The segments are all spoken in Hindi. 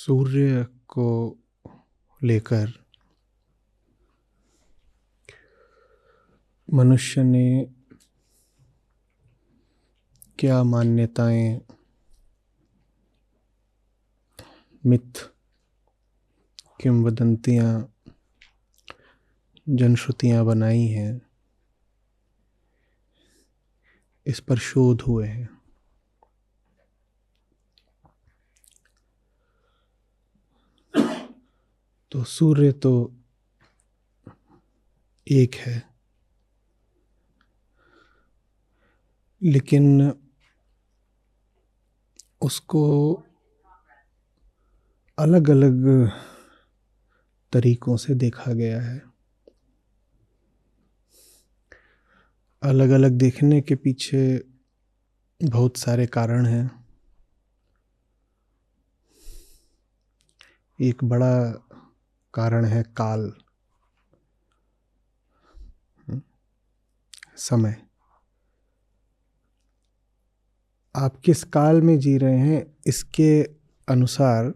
सूर्य को लेकर मनुष्य ने क्या मान्यताएं, मिथ, किंवदंतियां, जनश्रुतियां बनाई हैं, इस पर शोध हुए हैं। तो सूर्य तो एक है, लेकिन उसको अलग अलग तरीकों से देखा गया है। अलग अलग देखने के पीछे बहुत सारे कारण हैं। एक बड़ा कारण है काल, समय। आप किस काल में जी रहे हैं, इसके अनुसार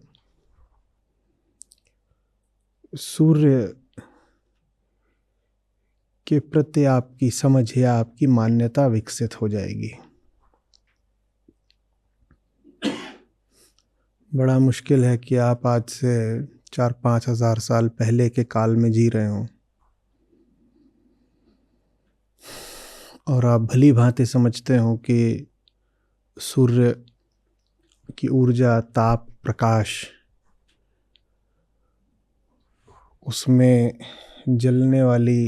सूर्य के प्रति आपकी समझ या आपकी मान्यता विकसित हो जाएगी। बड़ा मुश्किल है कि आप आज से 4-5 हज़ार साल पहले के काल में जी रहे हों और आप भली भांति समझते हो कि सूर्य की ऊर्जा, ताप, प्रकाश उसमें जलने वाली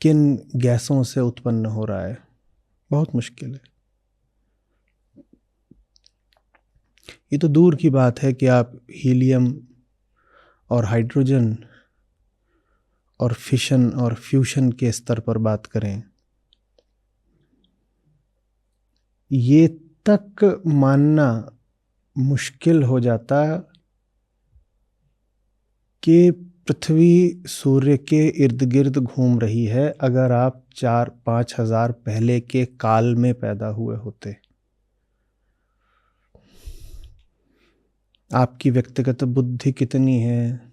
किन गैसों से उत्पन्न हो रहा है। बहुत मुश्किल है। ये तो दूर की बात है कि आप हीलियम और हाइड्रोजन और फिशन और फ्यूशन के स्तर पर बात करें। ये तक मानना मुश्किल हो जाता कि पृथ्वी सूर्य के इर्द गिर्द घूम रही है अगर आप 4-5 हज़ार पहले के काल में पैदा हुए होते। आपकी व्यक्तिगत बुद्धि कितनी है,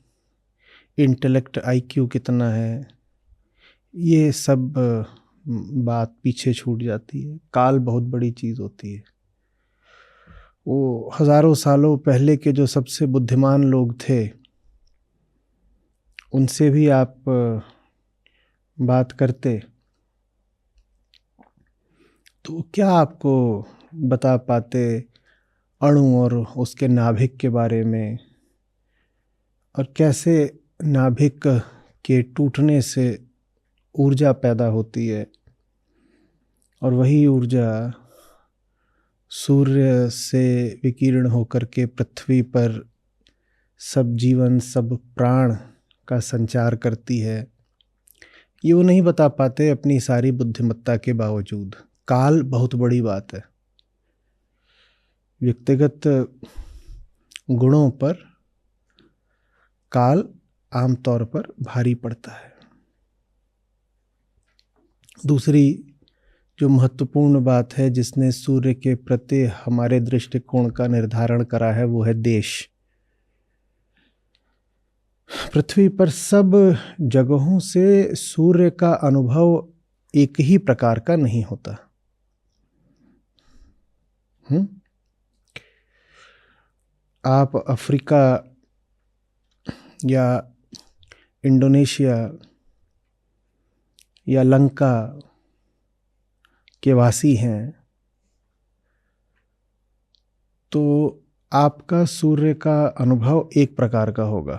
इंटेलेक्ट IQ कितना है, ये सब बात पीछे छूट जाती है। काल बहुत बड़ी चीज़ होती है। वो हज़ारों सालों पहले के जो सबसे बुद्धिमान लोग थे, उनसे भी आप बात करते तो क्या आपको बता पाते अणु और उसके नाभिक के बारे में, और कैसे नाभिक के टूटने से ऊर्जा पैदा होती है और वही ऊर्जा सूर्य से विकीर्ण होकर के पृथ्वी पर सब जीवन, सब प्राण का संचार करती है। ये वो नहीं बता पाते अपनी सारी बुद्धिमत्ता के बावजूद। काल बहुत बड़ी बात है। व्यक्तिगत गुणों पर काल आमतौर पर भारी पड़ता है। दूसरी जो महत्वपूर्ण बात है जिसने सूर्य के प्रति हमारे दृष्टिकोण का निर्धारण करा है, वो है देश। पृथ्वी पर सब जगहों से सूर्य का अनुभव एक ही प्रकार का नहीं होता। आप अफ्रीका या इंडोनेशिया या लंका के वासी हैं तो आपका सूर्य का अनुभव एक प्रकार का होगा।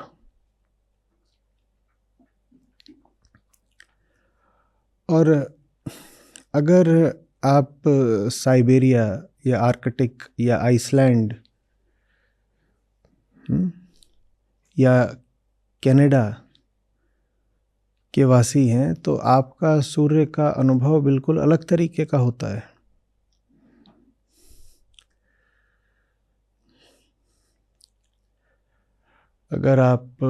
और अगर आप साइबेरिया या आर्कटिक या आइसलैंड या कनाडा के वासी हैं तो आपका सूर्य का अनुभव बिल्कुल अलग तरीके का होता है। अगर आप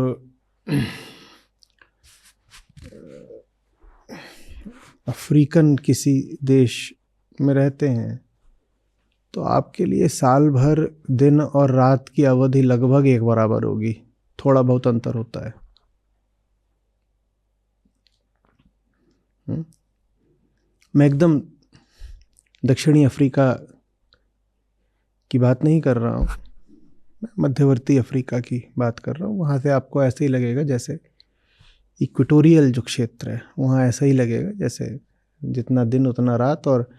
अफ्रीकन किसी देश में रहते हैं तो आपके लिए साल भर दिन और रात की अवधि लगभग एक बराबर होगी, थोड़ा बहुत अंतर होता है। मैं एकदम दक्षिणी अफ्रीका की बात नहीं कर रहा हूँ, मैं मध्यवर्ती अफ्रीका की बात कर रहा हूँ। वहाँ से आपको ऐसे ही लगेगा जैसे इक्वेटोरियल जो क्षेत्र है वहाँ ऐसा ही लगेगा जैसे जितना दिन उतना रात, और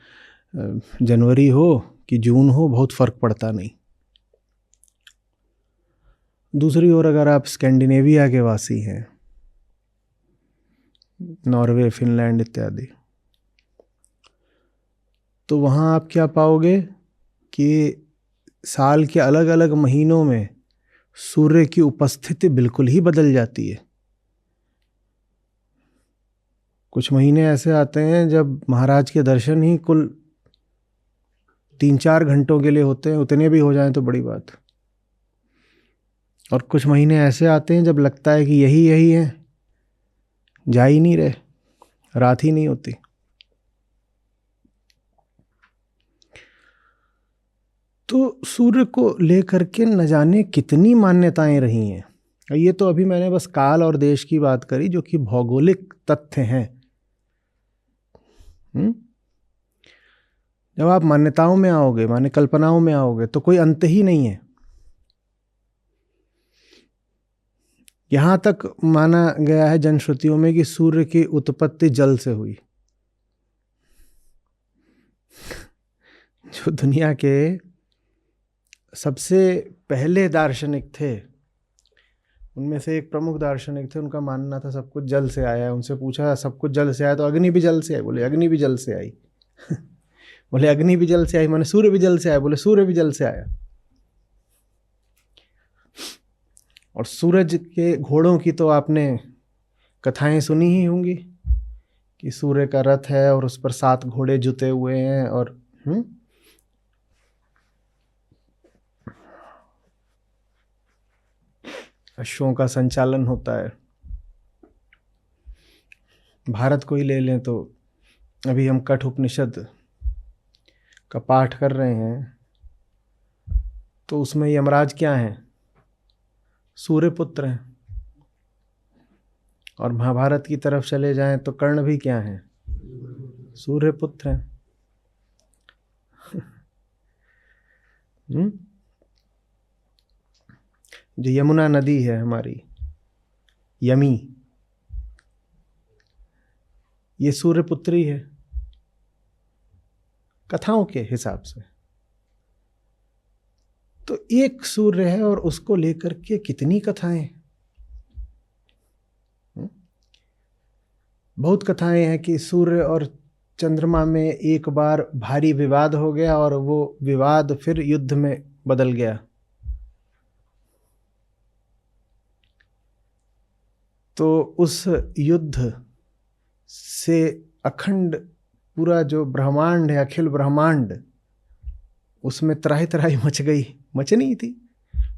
जनवरी हो कि जून हो बहुत फर्क पड़ता नहीं। दूसरी ओर अगर आप स्कैंडिनेविया के वासी हैं, नॉर्वे, फिनलैंड इत्यादि, तो वहाँ आप क्या पाओगे कि साल के अलग अलग महीनों में सूर्य की उपस्थिति बिल्कुल ही बदल जाती है। कुछ महीने ऐसे आते हैं जब महाराज के दर्शन ही कुल 3-4 घंटों के लिए होते हैं, उतने भी हो जाएं तो बड़ी बात। और कुछ महीने ऐसे आते हैं जब लगता है कि यही है, जा ही नहीं रहे, रात ही नहीं होती। तो सूर्य को लेकर के न जाने कितनी मान्यताएं रही हैं। ये तो अभी मैंने बस काल और देश की बात करी जो कि भौगोलिक तथ्य हैं। जब आप मान्यताओं में आओगे, माने कल्पनाओं में आओगे, तो कोई अंत ही नहीं है। यहां तक माना गया है जनश्रुतियों में कि सूर्य की उत्पत्ति जल से हुई। जो दुनिया के सबसे पहले दार्शनिक थे उनमें से एक प्रमुख दार्शनिक थे, उनका मानना था सब कुछ जल से आया है। उनसे पूछा सब कुछ जल से आया तो अग्नि भी जल से आई? बोले अग्नि भी जल से आई। बोले अग्नि भी जल से आई, माने सूर्य भी जल से आया? बोले सूर्य भी जल से आया। और सूरज के घोड़ों की तो आपने कथाएं सुनी ही होंगी कि सूर्य का रथ है और उस पर 7 घोड़े जुते हुए हैं और अश्वों का संचालन होता है। भारत को ही ले लें तो अभी हम कठ उपनिषद का पाठ कर रहे हैं, तो उसमें यमराज क्या हैं? सूर्य पुत्र हैं। और महाभारत की तरफ चले जाएं तो कर्ण भी क्या हैं? सूर्य पुत्र हैं। जो यमुना नदी है हमारी, यमी, ये सूर्य पुत्री है कथाओं के हिसाब से। तो एक सूर्य है और उसको लेकर के कितनी कथाएं। बहुत कथाएं हैं कि सूर्य और चंद्रमा में एक बार भारी विवाद हो गया और वो विवाद फिर युद्ध में बदल गया। तो उस युद्ध से अखंड पूरा जो ब्रह्मांड है, अखिल ब्रह्मांड, उसमें त्राही त्राही मच गई। मचनी थी।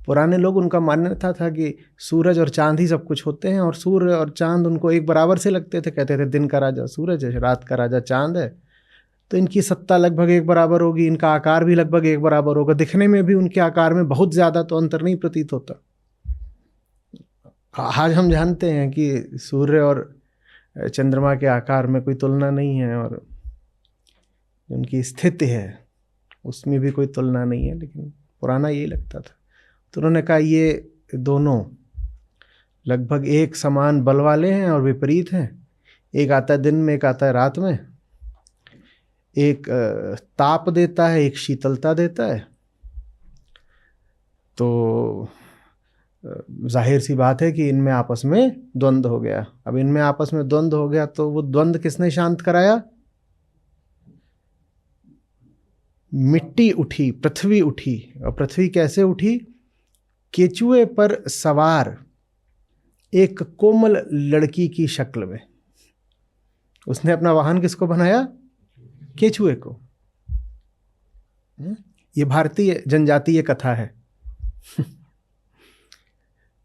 पुराने लोग, उनका मान्यता था कि सूरज और चांद ही सब कुछ होते हैं और सूर्य और चांद उनको एक बराबर से लगते थे। कहते थे दिन का राजा सूरज है, रात का राजा चांद है, तो इनकी सत्ता लगभग एक बराबर होगी, इनका आकार भी लगभग एक बराबर होगा। दिखने में भी उनके आकार में बहुत ज़्यादा तो अंतर नहीं प्रतीत होता। आज हम जानते हैं कि सूर्य और चंद्रमा के आकार में कोई तुलना नहीं है और उनकी स्थिति है उसमें भी कोई तुलना नहीं है, लेकिन पुराना यही लगता था। तो उन्होंने कहा ये दोनों लगभग एक समान बल वाले हैं और विपरीत हैं। एक आता है दिन में, एक आता है रात में। एक ताप देता है, एक शीतलता देता है। तो जाहिर सी बात है कि इनमें आपस में द्वंद्व हो गया। अब इनमें आपस में द्वंद्व हो गया तो वो द्वंद्व किसने शांत कराया? मिट्टी उठी, पृथ्वी उठी। और पृथ्वी कैसे उठी? केचुए पर सवार एक कोमल लड़की की शक्ल में। उसने अपना वाहन किसको बनाया? केचुए को। ये भारतीय जनजातीय कथा है।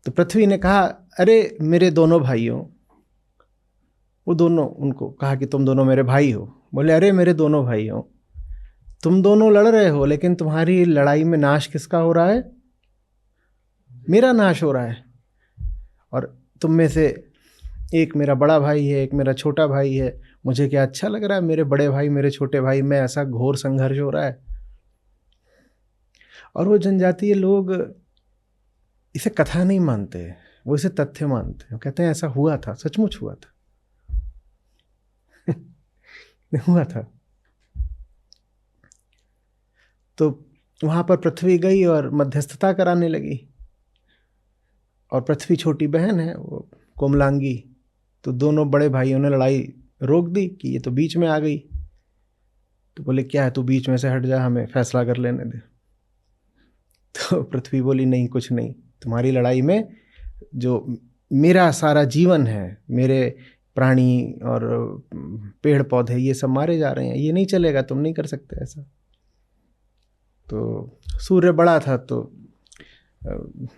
तो पृथ्वी ने कहा अरे मेरे दोनों भाइयों, वो दोनों उनको कहा कि तुम दोनों मेरे भाई हो। बोले अरे मेरे दोनों भाइयों, तुम दोनों लड़ रहे हो, लेकिन तुम्हारी लड़ाई में नाश किसका हो रहा है? मेरा नाश हो रहा है। और तुम में से एक मेरा बड़ा भाई है, एक मेरा छोटा भाई है। मुझे क्या अच्छा लग रहा है, मेरे बड़े भाई मेरे छोटे भाई में ऐसा घोर संघर्ष हो रहा है। और वो जनजातीय लोग इसे कथा नहीं मानते, वो इसे तथ्य मानते हैं। कहते हैं ऐसा हुआ था, सचमुच हुआ था। हुआ था। तो वहां पर पृथ्वी गई और मध्यस्थता कराने लगी। और पृथ्वी छोटी बहन है, वो कोमलांगी, तो दोनों बड़े भाइयों ने लड़ाई रोक दी कि ये तो बीच में आ गई। तो बोले क्या है, तू बीच में से हट जा, हमें फैसला कर लेने दे। तो पृथ्वी बोली नहीं, कुछ नहीं, तुम्हारी लड़ाई में जो मेरा सारा जीवन है, मेरे प्राणी और पेड़ पौधे ये सब मारे जा रहे हैं, ये नहीं चलेगा, तुम नहीं कर सकते ऐसा। तो सूर्य बड़ा था, तो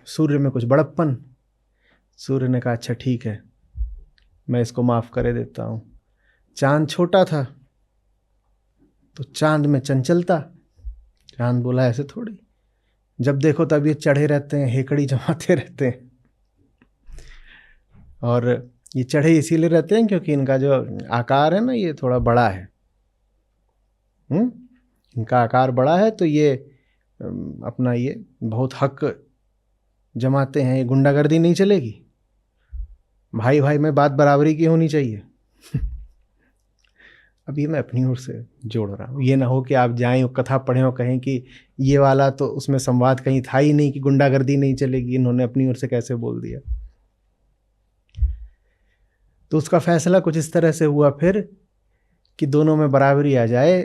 सूर्य में कुछ बड़प्पन। सूर्य ने कहा अच्छा ठीक है, मैं इसको माफ करे देता हूँ। चांद छोटा था, तो चांद में चंचलता। चांद बोला ऐसे थोड़ी, जब देखो तब ये चढ़े रहते हैं, हेकड़ी जमाते रहते हैं। और ये चढ़े इसीलिए रहते हैं क्योंकि इनका जो आकार है ना, ये थोड़ा बड़ा है। इनका आकार बड़ा है, तो ये अपना ये बहुत हक जमाते हैं। ये गुंडागर्दी नहीं चलेगी, भाई भाई में बात बराबरी की होनी चाहिए। अब ये मैं अपनी ओर से जोड़ रहा हूँ, ये ना हो कि आप जाएं और कथा पढ़ें और कहें कि ये वाला तो उसमें संवाद कहीं था ही नहीं कि गुंडागर्दी नहीं चलेगी, इन्होंने अपनी ओर से कैसे बोल दिया। तो उसका फैसला कुछ इस तरह से हुआ फिर कि दोनों में बराबरी आ जाए।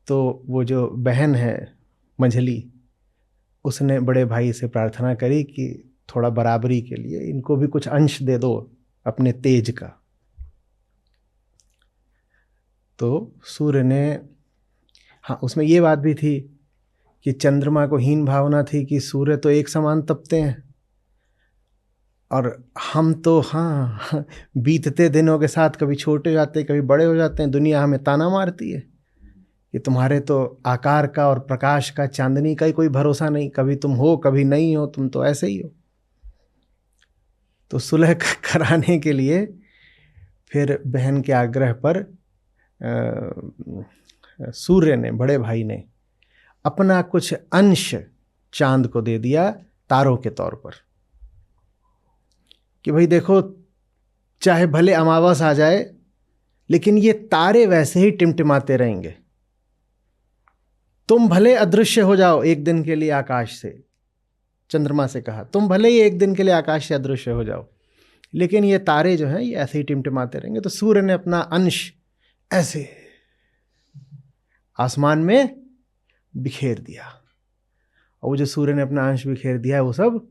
तो वो जो बहन है मंझली, उसने बड़े भाई से प्रार्थना करी कि थोड़ा बराबरी के लिए इनको भी कुछ अंश दे दो अपने तेज का। तो सूर्य ने, हाँ उसमें ये बात भी थी कि चंद्रमा को हीन भावना थी कि सूर्य तो एक समान तपते हैं और हम तो हाँ बीतते दिनों के साथ कभी छोटे हो जाते हैं, कभी बड़े हो जाते हैं। दुनिया हमें ताना मारती है कि तुम्हारे तो आकार का और प्रकाश का, चांदनी का ही कोई भरोसा नहीं, कभी तुम हो कभी नहीं हो, तुम तो ऐसे ही हो। तो सुलह कराने के लिए फिर बहन के आग्रह पर सूर्य ने, बड़े भाई ने, अपना कुछ अंश चांद को दे दिया तारों के तौर पर कि भाई देखो, चाहे भले अमावस आ जाए लेकिन ये तारे वैसे ही टिमटिमाते रहेंगे। तुम भले अदृश्य हो जाओ एक दिन के लिए आकाश से, चंद्रमा से कहा, तुम भले ही एक दिन के लिए आकाश से अदृश्य हो जाओ, लेकिन ये तारे जो हैं ये ऐसे ही टिमटिमाते रहेंगे। तो सूर्य ने अपना अंश ऐसे आसमान में बिखेर दिया। और वो जो सूर्य ने अपना अंश बिखेर दिया है, वो सब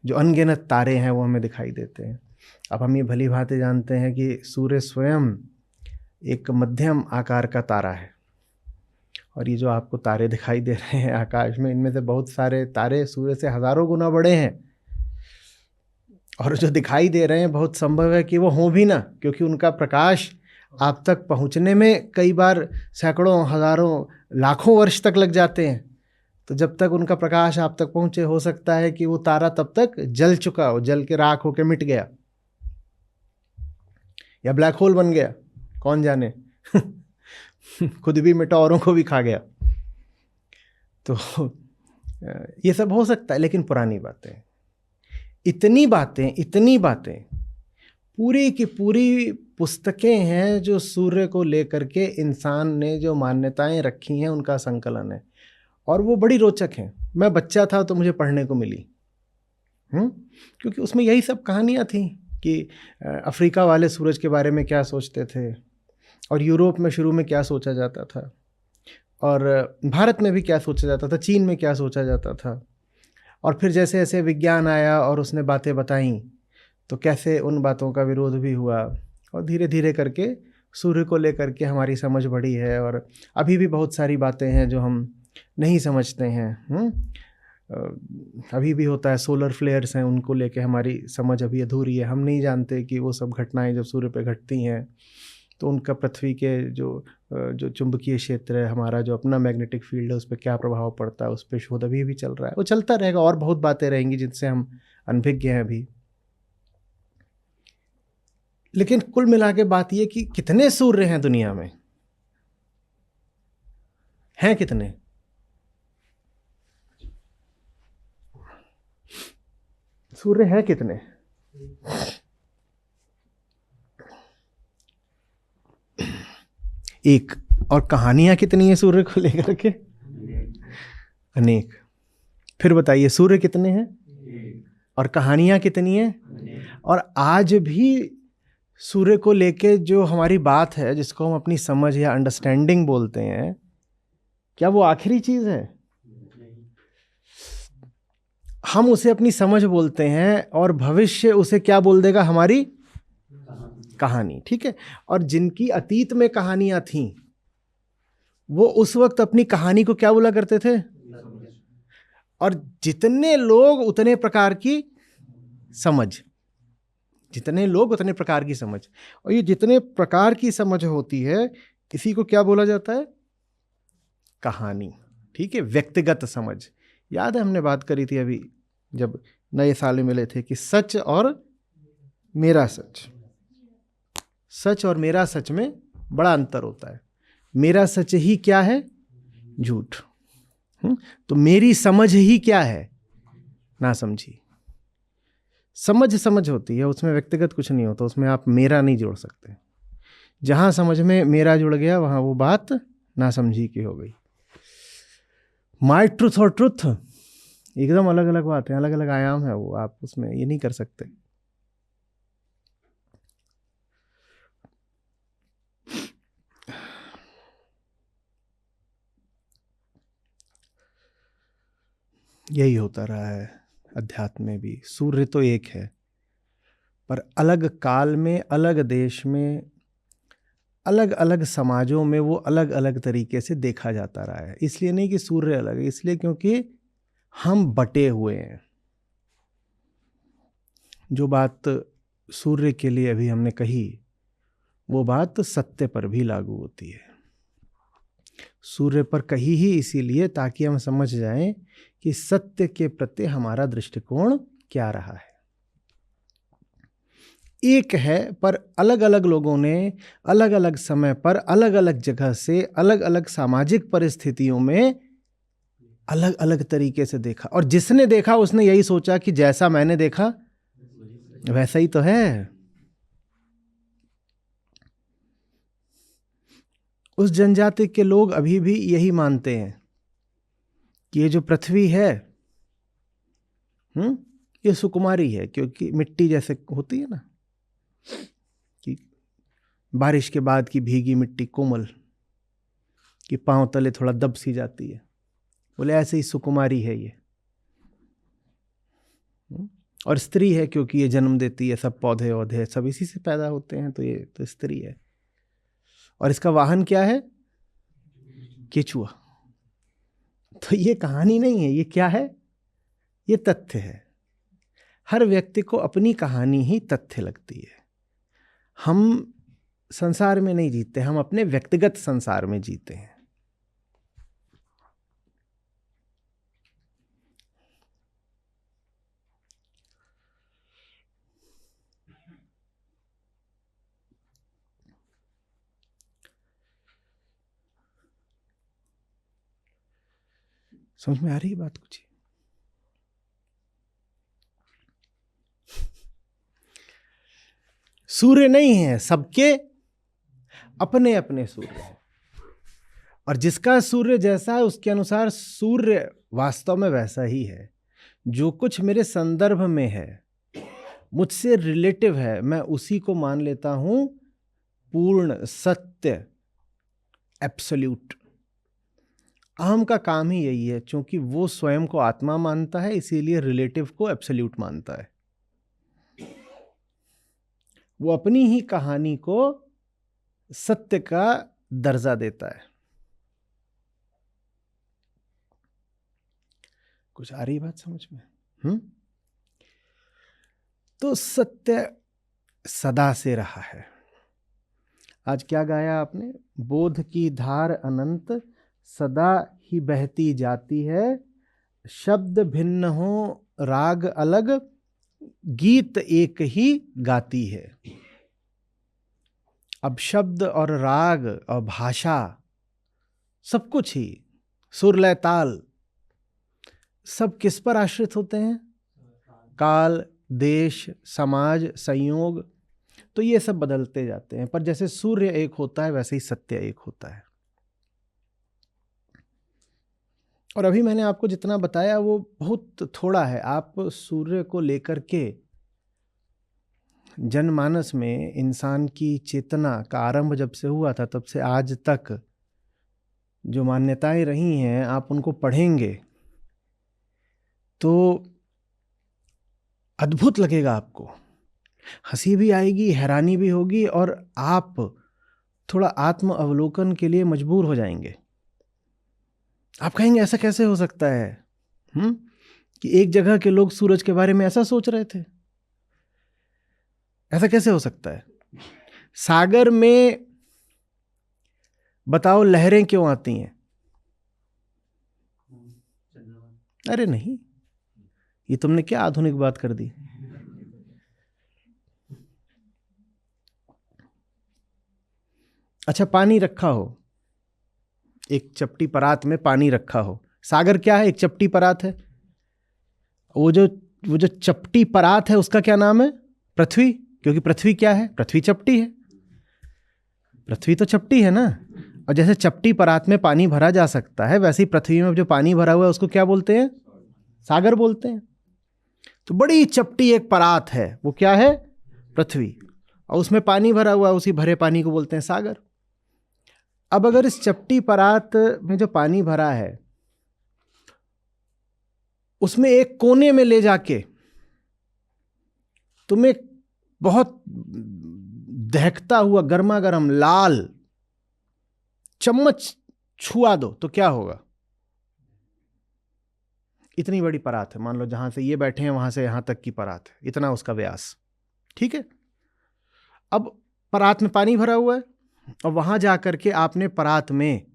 जो अनगिनत तारे हैं वो हमें दिखाई देते हैं। अब हम ये भली भांति जानते हैं कि सूर्य स्वयं एक मध्यम आकार का तारा है। और ये जो आपको तारे दिखाई दे रहे हैं आकाश में, इनमें से बहुत सारे तारे सूर्य से हजारों गुना बड़े हैं। और जो दिखाई दे रहे हैं बहुत संभव है कि वो हों भी ना, क्योंकि उनका प्रकाश आप तक पहुंचने में कई बार सैकड़ों, हजारों, लाखों वर्ष तक लग जाते हैं। तो जब तक उनका प्रकाश आप तक पहुंचे, हो सकता है कि वो तारा तब तक जल चुका हो, जल के राख होकर मिट गया या ब्लैक होल बन गया, कौन जाने। खुद भी मिटा, औरों को भी खा गया। तो ये सब हो सकता है। लेकिन पुरानी बातें, इतनी बातें पूरी की पूरी पुस्तकें हैं जो सूर्य को लेकर के इंसान ने जो मान्यताएं रखी हैं उनका संकलन है। और वो बड़ी रोचक हैं। मैं बच्चा था तो मुझे पढ़ने को मिली, क्योंकि उसमें यही सब कहानियां थी कि अफ्रीका वाले सूरज के बारे में क्या सोचते थे, और यूरोप में शुरू में क्या सोचा जाता था, और भारत में भी क्या सोचा जाता था, चीन में क्या सोचा जाता था। और फिर जैसे जैसे विज्ञान आया और उसने बातें बताईं, तो कैसे उन बातों का विरोध भी हुआ। और धीरे धीरे करके सूर्य को लेकर के हमारी समझ बढ़ी है। और अभी भी बहुत सारी बातें हैं जो हम नहीं समझते हैं। अभी भी होता है, सोलर फ्लेयर्स हैं, उनको लेके हमारी समझ अभी अधूरी है। हम नहीं जानते कि वो सब घटनाएं जब सूर्य पे घटती हैं तो उनका पृथ्वी के जो चुंबकीय क्षेत्र है, हमारा जो अपना मैग्नेटिक फील्ड है, उस पर क्या प्रभाव पड़ता है, उस पर शोध अभी भी चल रहा है, वो चलता रहेगा, और बहुत बातें रहेंगी जिनसे हम अनभिज्ञ हैं अभी। लेकिन कुल मिला के बात ये कि कितने सूर्य हैं दुनिया में, हैं कितने? सूर्य हैं कितने? एक। और कहानियां कितनी है सूर्य को लेकर के? अनेक। फिर बताइए सूर्य कितने हैं और कहानियां कितनी हैं? और आज भी सूर्य को लेके जो हमारी बात है, जिसको हम अपनी समझ या अंडरस्टैंडिंग बोलते हैं, क्या वो आखिरी चीज है? हम उसे अपनी समझ बोलते हैं और भविष्य उसे क्या बोल देगा? हमारी कहानी। ठीक है। और जिनकी अतीत में कहानियां थीं, वो उस वक्त अपनी कहानी को क्या बोला करते थे? और जितने लोग उतने प्रकार की समझ, जितने लोग उतने प्रकार की समझ। और ये जितने प्रकार की समझ होती है, इसी को क्या बोला जाता है? कहानी। ठीक है। व्यक्तिगत समझ। याद है हमने बात करी थी अभी जब नए साल में मिले थे कि सच और मेरा सच, सच और मेरा सच में बड़ा अंतर होता है। मेरा सच ही क्या है? झूठ। तो मेरी समझ ही क्या है? ना समझी। समझ होती है, उसमें व्यक्तिगत कुछ नहीं होता, उसमें आप मेरा नहीं जोड़ सकते। जहां समझ में मेरा जुड़ गया, वहां वो बात ना समझी की हो गई। माय ट्रुथ और ट्रुथ एकदम अलग अलग बात है, अलग अलग आयाम है, वो आप उसमें ये नहीं कर सकते। यही होता रहा है अध्यात्म में भी। सूर्य तो एक है, पर अलग काल में, अलग देश में, अलग अलग समाजों में वो अलग अलग तरीके से देखा जाता रहा है। इसलिए नहीं कि सूर्य अलग है, इसलिए क्योंकि हम बटे हुए हैं। जो बात सूर्य के लिए अभी हमने कही, वो बात सत्य पर भी लागू होती है। सूर्य पर कही ही इसीलिए ताकि हम समझ जाएं कि सत्य के प्रति हमारा दृष्टिकोण क्या रहा है। एक है, पर अलग अलग लोगों ने अलग अलग समय पर, अलग अलग जगह से, अलग अलग सामाजिक परिस्थितियों में अलग अलग तरीके से देखा। और जिसने देखा उसने यही सोचा कि जैसा मैंने देखा वैसा ही तो है। उस जनजाति के लोग अभी भी यही मानते हैं कि ये जो पृथ्वी है, ये सुकुमारी है, क्योंकि मिट्टी जैसे होती है ना, कि बारिश के बाद की भीगी मिट्टी कोमल, कि पांव तले थोड़ा दब सी जाती है, बोले ऐसे ही सुकुमारी है ये। और स्त्री है क्योंकि ये जन्म देती है, सब पौधे औधे सब इसी से पैदा होते हैं, तो ये तो स्त्री है। और इसका वाहन क्या है? केचुआ। तो ये कहानी नहीं है, ये क्या है? ये तथ्य है। हर व्यक्ति को अपनी कहानी ही तथ्य लगती है। हम संसार में नहीं जीते, हम अपने व्यक्तिगत संसार में जीते हैं। समझ में आ रही है बात कुछ? सूर्य नहीं है, सबके अपने अपने सूर्य हैं। और जिसका सूर्य जैसा है उसके अनुसार सूर्य वास्तव में वैसा ही है। जो कुछ मेरे संदर्भ में है, मुझसे रिलेटिव है, मैं उसी को मान लेता हूं पूर्ण, सत्य, एब्सोल्यूट। अहम का काम ही यही है, क्योंकि वो स्वयं को आत्मा मानता है, इसीलिए रिलेटिव को एब्सोल्यूट मानता है। वो अपनी ही कहानी को सत्य का दर्जा देता है। कुछ आ रही बात समझ में? तो सत्य सदा से रहा है। आज क्या गाया आपने? बोध की धार अनंत सदा ही बहती जाती है, शब्द भिन्न हो राग अलग, गीत एक ही गाती है। अब शब्द और राग और भाषा सब कुछ ही, सुर लय ताल, सब किस पर आश्रित होते हैं? काल, देश, समाज, संयोग। तो ये सब बदलते जाते हैं, पर जैसे सूर्य एक होता है वैसे ही सत्य एक होता है। और अभी मैंने आपको जितना बताया वो बहुत थोड़ा है। आप सूर्य को लेकर के जनमानस में इंसान की चेतना का आरंभ जब से हुआ था तब से आज तक जो मान्यताएं रही हैं, आप उनको पढ़ेंगे तो अद्भुत लगेगा आपको। हंसी भी आएगी, हैरानी भी होगी, और आप थोड़ा आत्म अवलोकन के लिए मजबूर हो जाएंगे। आप कहेंगे ऐसा कैसे हो सकता है कि एक जगह के लोग सूरज के बारे में ऐसा सोच रहे थे? ऐसा कैसे हो सकता है? सागर में बताओ लहरें क्यों आती हैं? अरे नहीं, ये तुमने क्या आधुनिक बात कर दी। अच्छा, पानी रखा हो, एक चपटी परात में पानी रखा हो, सागर क्या है? एक चपटी परात है। वो जो चपटी परात है उसका क्या नाम है? पृथ्वी। क्योंकि पृथ्वी क्या है? पृथ्वी चपटी है। पृथ्वी तो चपटी है ना। और जैसे चपटी परात में पानी भरा जा सकता है, वैसे ही पृथ्वी में जो पानी भरा हुआ है उसको क्या बोलते हैं? सागर बोलते हैं। तो बड़ी चपटी एक परात है, वो क्या है? पृथ्वी। और उसमें पानी भरा हुआ है, उसी भरे पानी को बोलते हैं सागर। अब अगर इस चपटी परात में जो पानी भरा है उसमें एक कोने में ले जाके तुम्हें बहुत दहकता हुआ गर्मा गर्म लाल चम्मच छुआ दो तो क्या होगा? इतनी बड़ी परात है, मान लो जहां से ये बैठे हैं वहां से यहां तक की परात है, इतना उसका व्यास। ठीक है। अब परात में पानी भरा हुआ है और वहां जाकर के आपने परात में,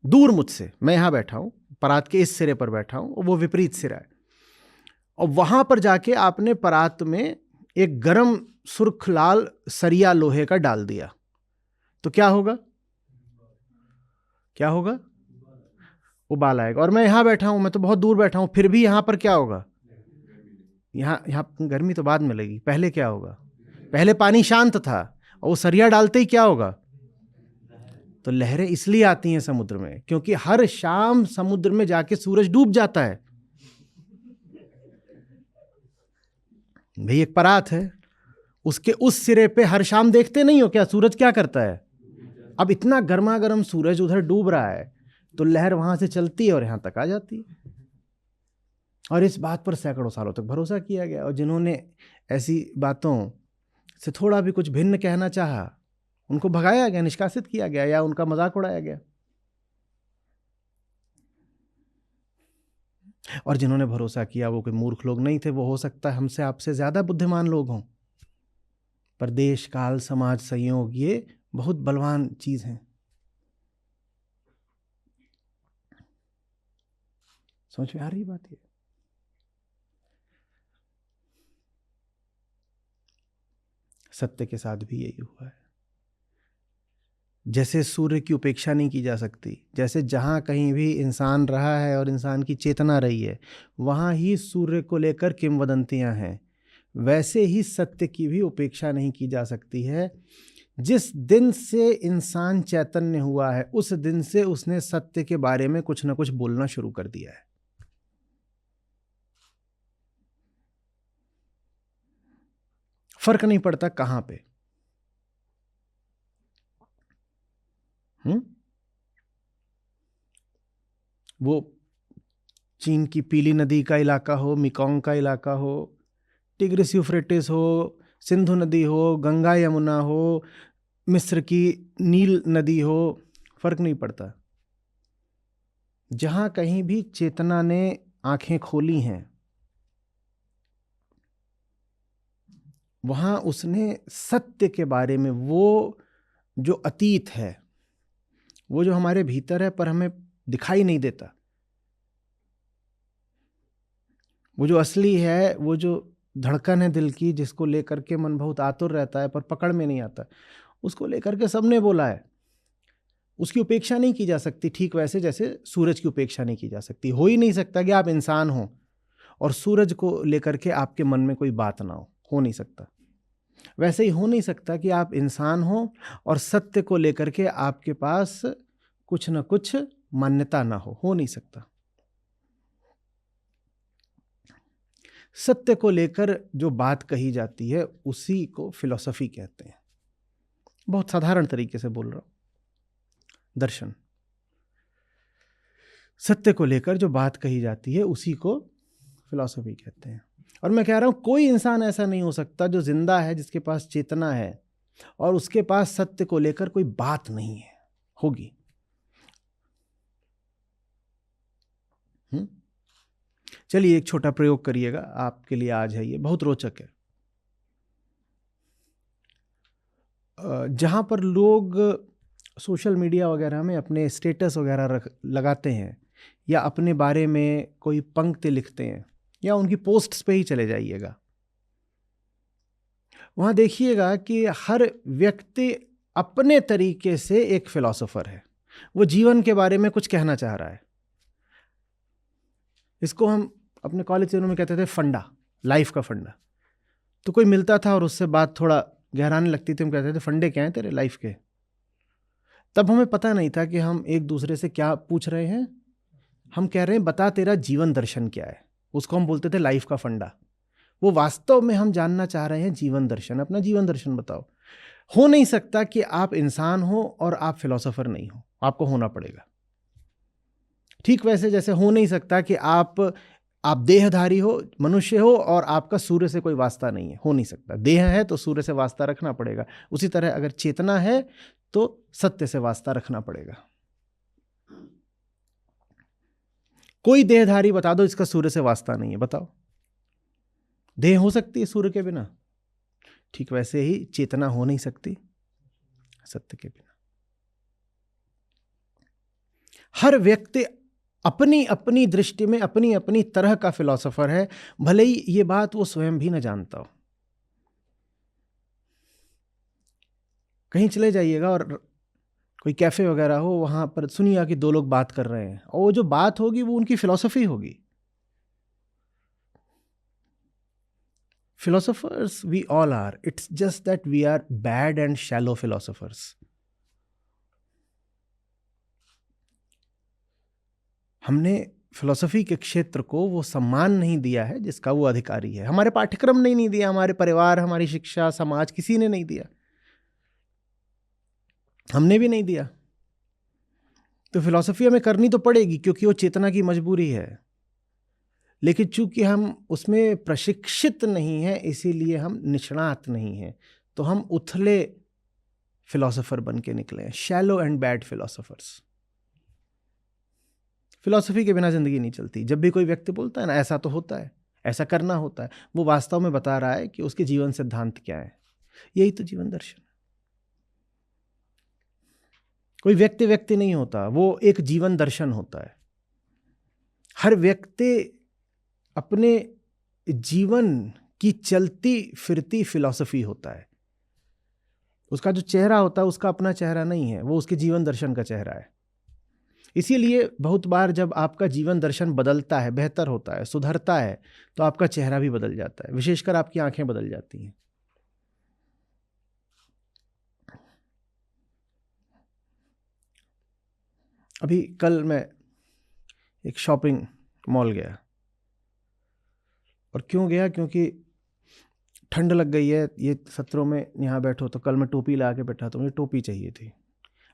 दूर मुझसे, मैं यहां बैठा हूं, परात के इस सिरे पर बैठा हूं और वो विपरीत सिरा है, और वहां पर जाके आपने परात में एक गरम सुर्ख लाल सरिया लोहे का डाल दिया तो क्या होगा? क्या होगा? उबाल आएगा। और मैं यहां बैठा हूं, मैं तो बहुत दूर बैठा हूं, फिर भी यहां पर क्या होगा? यहां गर्मी तो बाद में लगी, पहले क्या होगा? पहले पानी शांत था और वो सरिया डालते ही क्या होगा? तो लहरें इसलिए आती हैं समुद्र में क्योंकि हर शाम समुद्र में जाके सूरज डूब जाता है। भाई एक परात है, उसके उस सिरे पे हर शाम देखते नहीं हो क्या सूरज क्या करता है? अब इतना गर्मा गर्म सूरज उधर डूब रहा है तो लहर वहां से चलती है और यहां तक आ जाती है। और इस बात पर सैकड़ों सालों तक भरोसा किया गया, और जिन्होंने ऐसी बातों से थोड़ा भी कुछ भिन्न कहना चाहा उनको भगाया गया, निष्कासित किया गया, या उनका मजाक उड़ाया गया। और जिन्होंने भरोसा किया वो कोई मूर्ख लोग नहीं थे, वो हो सकता है हमसे आपसे ज्यादा बुद्धिमान लोग हों, पर देश काल समाज संयोग ये बहुत बलवान चीज है। समझ में आ रही बात? ये सत्य के साथ भी यही हुआ है। जैसे सूर्य की उपेक्षा नहीं की जा सकती, जैसे जहाँ कहीं भी इंसान रहा है और इंसान की चेतना रही है वहाँ ही सूर्य को लेकर किंवदंतियाँ हैं, वैसे ही सत्य की भी उपेक्षा नहीं की जा सकती है। जिस दिन से इंसान चैतन्य हुआ है उस दिन से उसने सत्य के बारे में कुछ ना कुछ बोलना शुरू कर दिया है। फर्क नहीं पड़ता कहाँ पे। वो चीन की पीली नदी का इलाका हो, मिकोंग का इलाका हो, टिग्रिस यूफ्रेटिस हो, सिंधु नदी हो, गंगा यमुना हो, मिस्र की नील नदी हो, फर्क नहीं पड़ता। जहां कहीं भी चेतना ने आंखें खोली हैं वहां उसने सत्य के बारे में, वो जो अतीत है, वो जो हमारे भीतर है पर हमें दिखाई नहीं देता, वो जो असली है, वो जो धड़कन है दिल की, जिसको लेकर के मन बहुत आतुर रहता है पर पकड़ में नहीं आता, उसको लेकर के सबने बोला है। उसकी उपेक्षा नहीं की जा सकती, ठीक वैसे जैसे सूरज की उपेक्षा नहीं की जा सकती। हो ही नहीं सकता कि आप इंसान हो और सूरज को लेकर के आपके मन में कोई बात ना हो नहीं सकता। वैसे ही हो नहीं सकता कि आप इंसान हो और सत्य को लेकर के आपके पास कुछ न कुछ मान्यता ना हो नहीं सकता। सत्य को लेकर जो बात कही जाती है उसी को फिलॉसफी कहते हैं। बहुत साधारण तरीके से बोल रहा हूं। दर्शन, सत्य को लेकर जो बात कही जाती है उसी को फिलॉसफी कहते हैं। और मैं कह रहा हूं कोई इंसान ऐसा नहीं हो सकता जो जिंदा है, जिसके पास चेतना है और उसके पास सत्य को लेकर कोई बात नहीं है, होगी। चलिए एक छोटा प्रयोग करिएगा, आपके लिए आज है, ये बहुत रोचक है। जहां पर लोग सोशल मीडिया वगैरह में अपने स्टेटस वगैरह लगाते हैं या अपने बारे में कोई पंक्ति लिखते हैं या उनकी पोस्ट्स पे ही चले जाइएगा, वहां देखिएगा कि हर व्यक्ति अपने तरीके से एक फिलॉसफर है। वो जीवन के बारे में कुछ कहना चाह रहा है। इसको हम अपने कॉलेज दिनों में कहते थे फंडा, लाइफ का फंडा। तो कोई मिलता था और उससे बात थोड़ा गहराने लगती थी, हम कहते थे फंडे क्या हैं तेरे लाइफ के। तब हमें पता नहीं था कि हम एक दूसरे से क्या पूछ रहे हैं। हम कह रहे हैं बता तेरा जीवन दर्शन क्या है, उसको हम बोलते थे लाइफ का फंडा। वो वास्तव में हम जानना चाह रहे हैं जीवन दर्शन, अपना जीवन दर्शन बताओ। हो नहीं सकता कि आप इंसान हो और आप फिलोसोफर नहीं हो, आपको होना पड़ेगा। ठीक वैसे जैसे हो नहीं सकता कि आप देहधारी हो, मनुष्य हो और आपका सूर्य से कोई वास्ता नहीं है, हो नहीं सकता। देह है तो सूर्य से वास्ता रखना पड़ेगा। उसी तरह अगर चेतना है तो सत्य से वास्ता रखना पड़ेगा। कोई देहधारी बता दो इसका सूर्य से वास्ता नहीं है, बताओ। देह हो सकती है सूर्य के बिना, ठीक वैसे ही चेतना हो नहीं सकती सत्य के बिना। हर व्यक्ति अपनी अपनी दृष्टि में अपनी अपनी तरह का फिलॉसफर है, भले ही ये बात वो स्वयं भी न जानता हो। कहीं चले जाइएगा और कोई कैफे वगैरह हो, वहां पर सुनिएगा कि दो लोग बात कर रहे हैं और वो जो बात होगी वो उनकी फिलॉसफी होगी। Philosophers we all are. It's just that we are bad and shallow philosophers. हमने फिलॉसफी के क्षेत्र को वो सम्मान नहीं दिया है जिसका वो अधिकारी है। हमारे पाठ्यक्रम ने नहीं दिया, हमारे परिवार, हमारी शिक्षा, समाज, किसी ने नहीं दिया, हमने भी नहीं दिया। तो फिलॉसफी हमें करनी तो पड़ेगी क्योंकि वो चेतना की मजबूरी है, लेकिन चूंकि हम उसमें प्रशिक्षित नहीं हैं इसीलिए हम निष्णात नहीं हैं। तो हम उथले फिलॉसफर बन के निकले हैं, shallow and bad philosophers. Philosophy के बिना जिंदगी नहीं चलती। जब भी कोई व्यक्ति बोलता है ना ऐसा तो होता है, ऐसा करना होता है, वो वास्तव में बता रहा है कि उसके जीवन सिद्धांत क्या है। यही तो जीवन दर्शन। कोई व्यक्ति नहीं होता, वो एक जीवन दर्शन होता है। हर व्यक्ति अपने जीवन की चलती फिरती फिलॉसफी होता है। उसका जो चेहरा होता है उसका अपना चेहरा नहीं है, वो उसके जीवन दर्शन का चेहरा है। इसीलिए बहुत बार जब आपका जीवन दर्शन बदलता है, बेहतर होता है, सुधरता है, तो आपका चेहरा भी बदल जाता है, विशेषकर आपकी आंखें बदल जाती हैं। अभी कल मैं एक शॉपिंग मॉल गया। और क्यों गया? क्योंकि ठंड लग गई है, ये सत्रों में यहाँ बैठो, तो कल मैं टोपी ला के बैठा, तो मुझे टोपी चाहिए थी।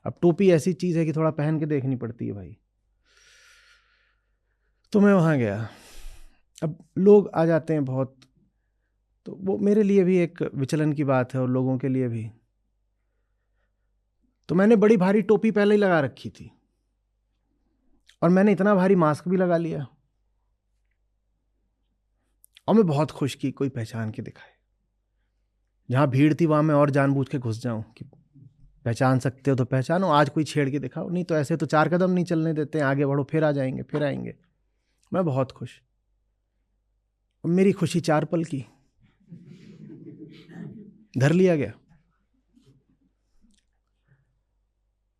अब टोपी ऐसी चीज़ है कि थोड़ा पहन के देखनी पड़ती है भाई। तो मैं वहाँ गया। अब लोग आ जाते हैं बहुत, तो वो मेरे लिए भी एक विचलन की बात है और लोगों के लिए भी। तो मैंने बड़ी भारी टोपी पहले ही लगा रखी थी और मैंने इतना भारी मास्क भी लगा लिया और मैं बहुत खुश की कोई पहचान के दिखाए। जहाँ भीड़ थी वहाँ मैं और जानबूझ के घुस जाऊं कि पहचान सकते हो तो पहचानो, आज कोई छेड़ के दिखाओ, नहीं तो ऐसे तो 4 कदम नहीं चलने देते हैं, आगे बढ़ो फिर आ जाएंगे, फिर आएंगे। मैं बहुत खुश, मेरी खुशी 4 पल की, धर लिया गया।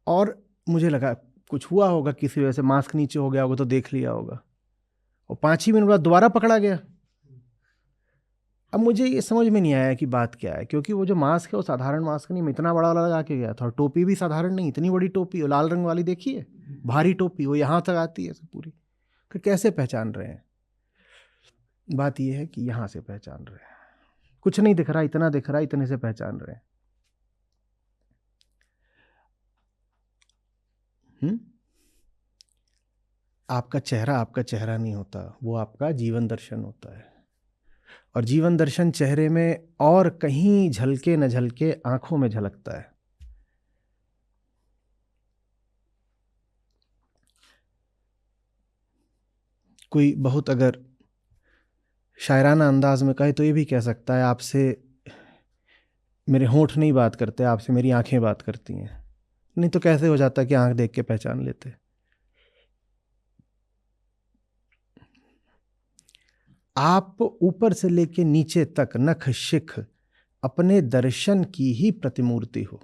और मुझे लगा कुछ हुआ होगा, किसी वजह से मास्क नीचे हो गया होगा तो देख लिया होगा, और 5 ही मिनट बाद दोबारा पकड़ा गया। अब मुझे ये समझ में नहीं आया कि बात क्या है, क्योंकि वो जो मास्क है वो साधारण मास्क नहीं, मैं इतना बड़ा वाला लगा के गया था, और टोपी भी साधारण नहीं, इतनी बड़ी टोपी, वो लाल रंग वाली देखिए, भारी टोपी, वो यहाँ तक आती है पूरी। फिर कैसे पहचान रहे हैं? बात ये है कि यहाँ से पहचान रहे हैं, कुछ नहीं दिख रहा, इतना दिख रहा, इतने से पहचान रहे हैं। आपका चेहरा नहीं होता, वो आपका जीवन दर्शन होता है, और जीवन दर्शन चेहरे में और कहीं झलके न झलके आंखों में झलकता है। कोई बहुत अगर शायराना अंदाज में कहे तो ये भी कह सकता है, आपसे मेरे होंठ नहीं बात करते, आपसे मेरी आंखें बात करती हैं। नहीं तो कैसे हो जाता कि आंख देख के पहचान लेते। आप ऊपर से लेके नीचे तक नख शिख अपने दर्शन की ही प्रतिमूर्ति हो,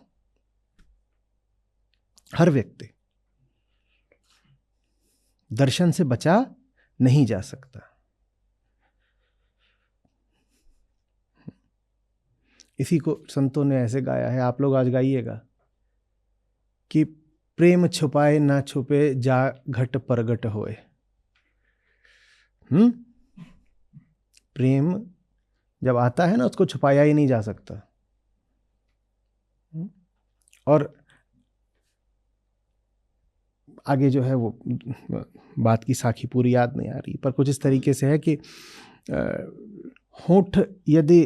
हर व्यक्ति। दर्शन से बचा नहीं जा सकता। इसी को संतों ने ऐसे गाया है, आप लोग आज गाइएगा कि प्रेम छुपाए ना छुपे जा घट प्रगट होए। प्रेम जब आता है ना, उसको छुपाया ही नहीं जा सकता। और आगे जो है वो बात की साखी पूरी याद नहीं आ रही, पर कुछ इस तरीके से है कि होंठ यदि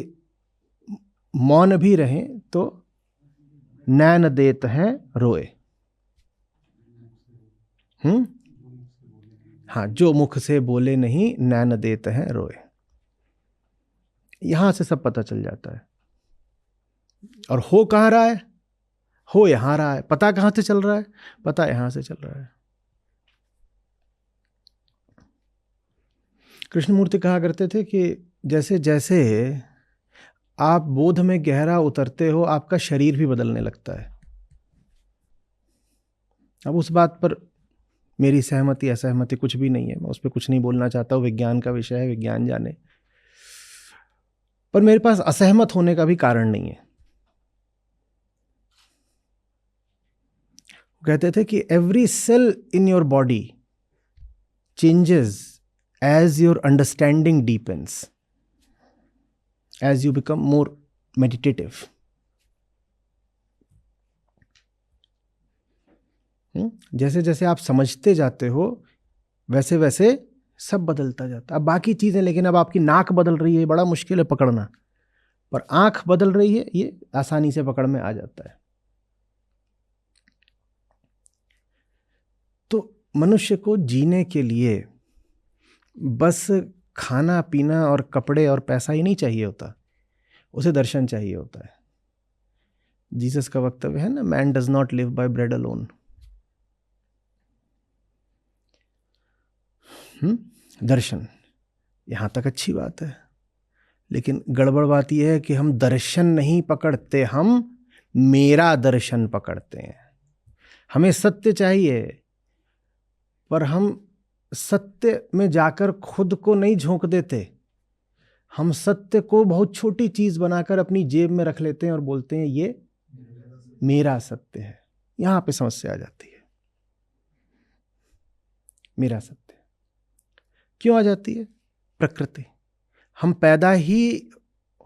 मौन भी रहें तो नैन देत हैं रोए। हाँ, जो मुख से बोले नहीं नैन देत हैं रोए। यहां से सब पता चल जाता है। और हो कहाँ रहा है? हो यहां रहा है। पता कहां से चल रहा है? पता यहां से चल रहा है। कृष्णमूर्ति कहा करते थे कि जैसे जैसे आप बोध में गहरा उतरते हो, आपका शरीर भी बदलने लगता है। अब उस बात पर मेरी सहमति असहमति कुछ भी नहीं है, मैं उस पर कुछ नहीं बोलना चाहता हूँ, विज्ञान का विषय है, विज्ञान जाने। पर मेरे पास असहमत होने का भी कारण नहीं है। कहते थे कि every cell in your body changes as your understanding deepens, as you become more meditative. जैसे जैसे आप समझते जाते हो वैसे वैसे सब बदलता जाता है। अब बाकी चीजें, लेकिन अब आपकी नाक बदल रही है, बड़ा मुश्किल है पकड़ना, पर आंख बदल रही है, ये आसानी से पकड़ में आ जाता है। तो मनुष्य को जीने के लिए बस खाना पीना और कपड़े और पैसा ही नहीं चाहिए होता, उसे दर्शन चाहिए होता है। जीसस का वक्तव्य है ना, man does not live by bread alone. दर्शन, यहां तक अच्छी बात है, लेकिन गड़बड़ बात यह है कि हम दर्शन नहीं पकड़ते, हम मेरा दर्शन पकड़ते हैं। हमें सत्य चाहिए, पर हम सत्य में जाकर खुद को नहीं झोंक देते। हम सत्य को बहुत छोटी चीज बनाकर अपनी जेब में रख लेते हैं और बोलते हैं ये मेरा सत्य है। यहां पे समस्या आ जाती है। मेरा सत्य क्यों आ जाती है? प्रकृति। हम पैदा ही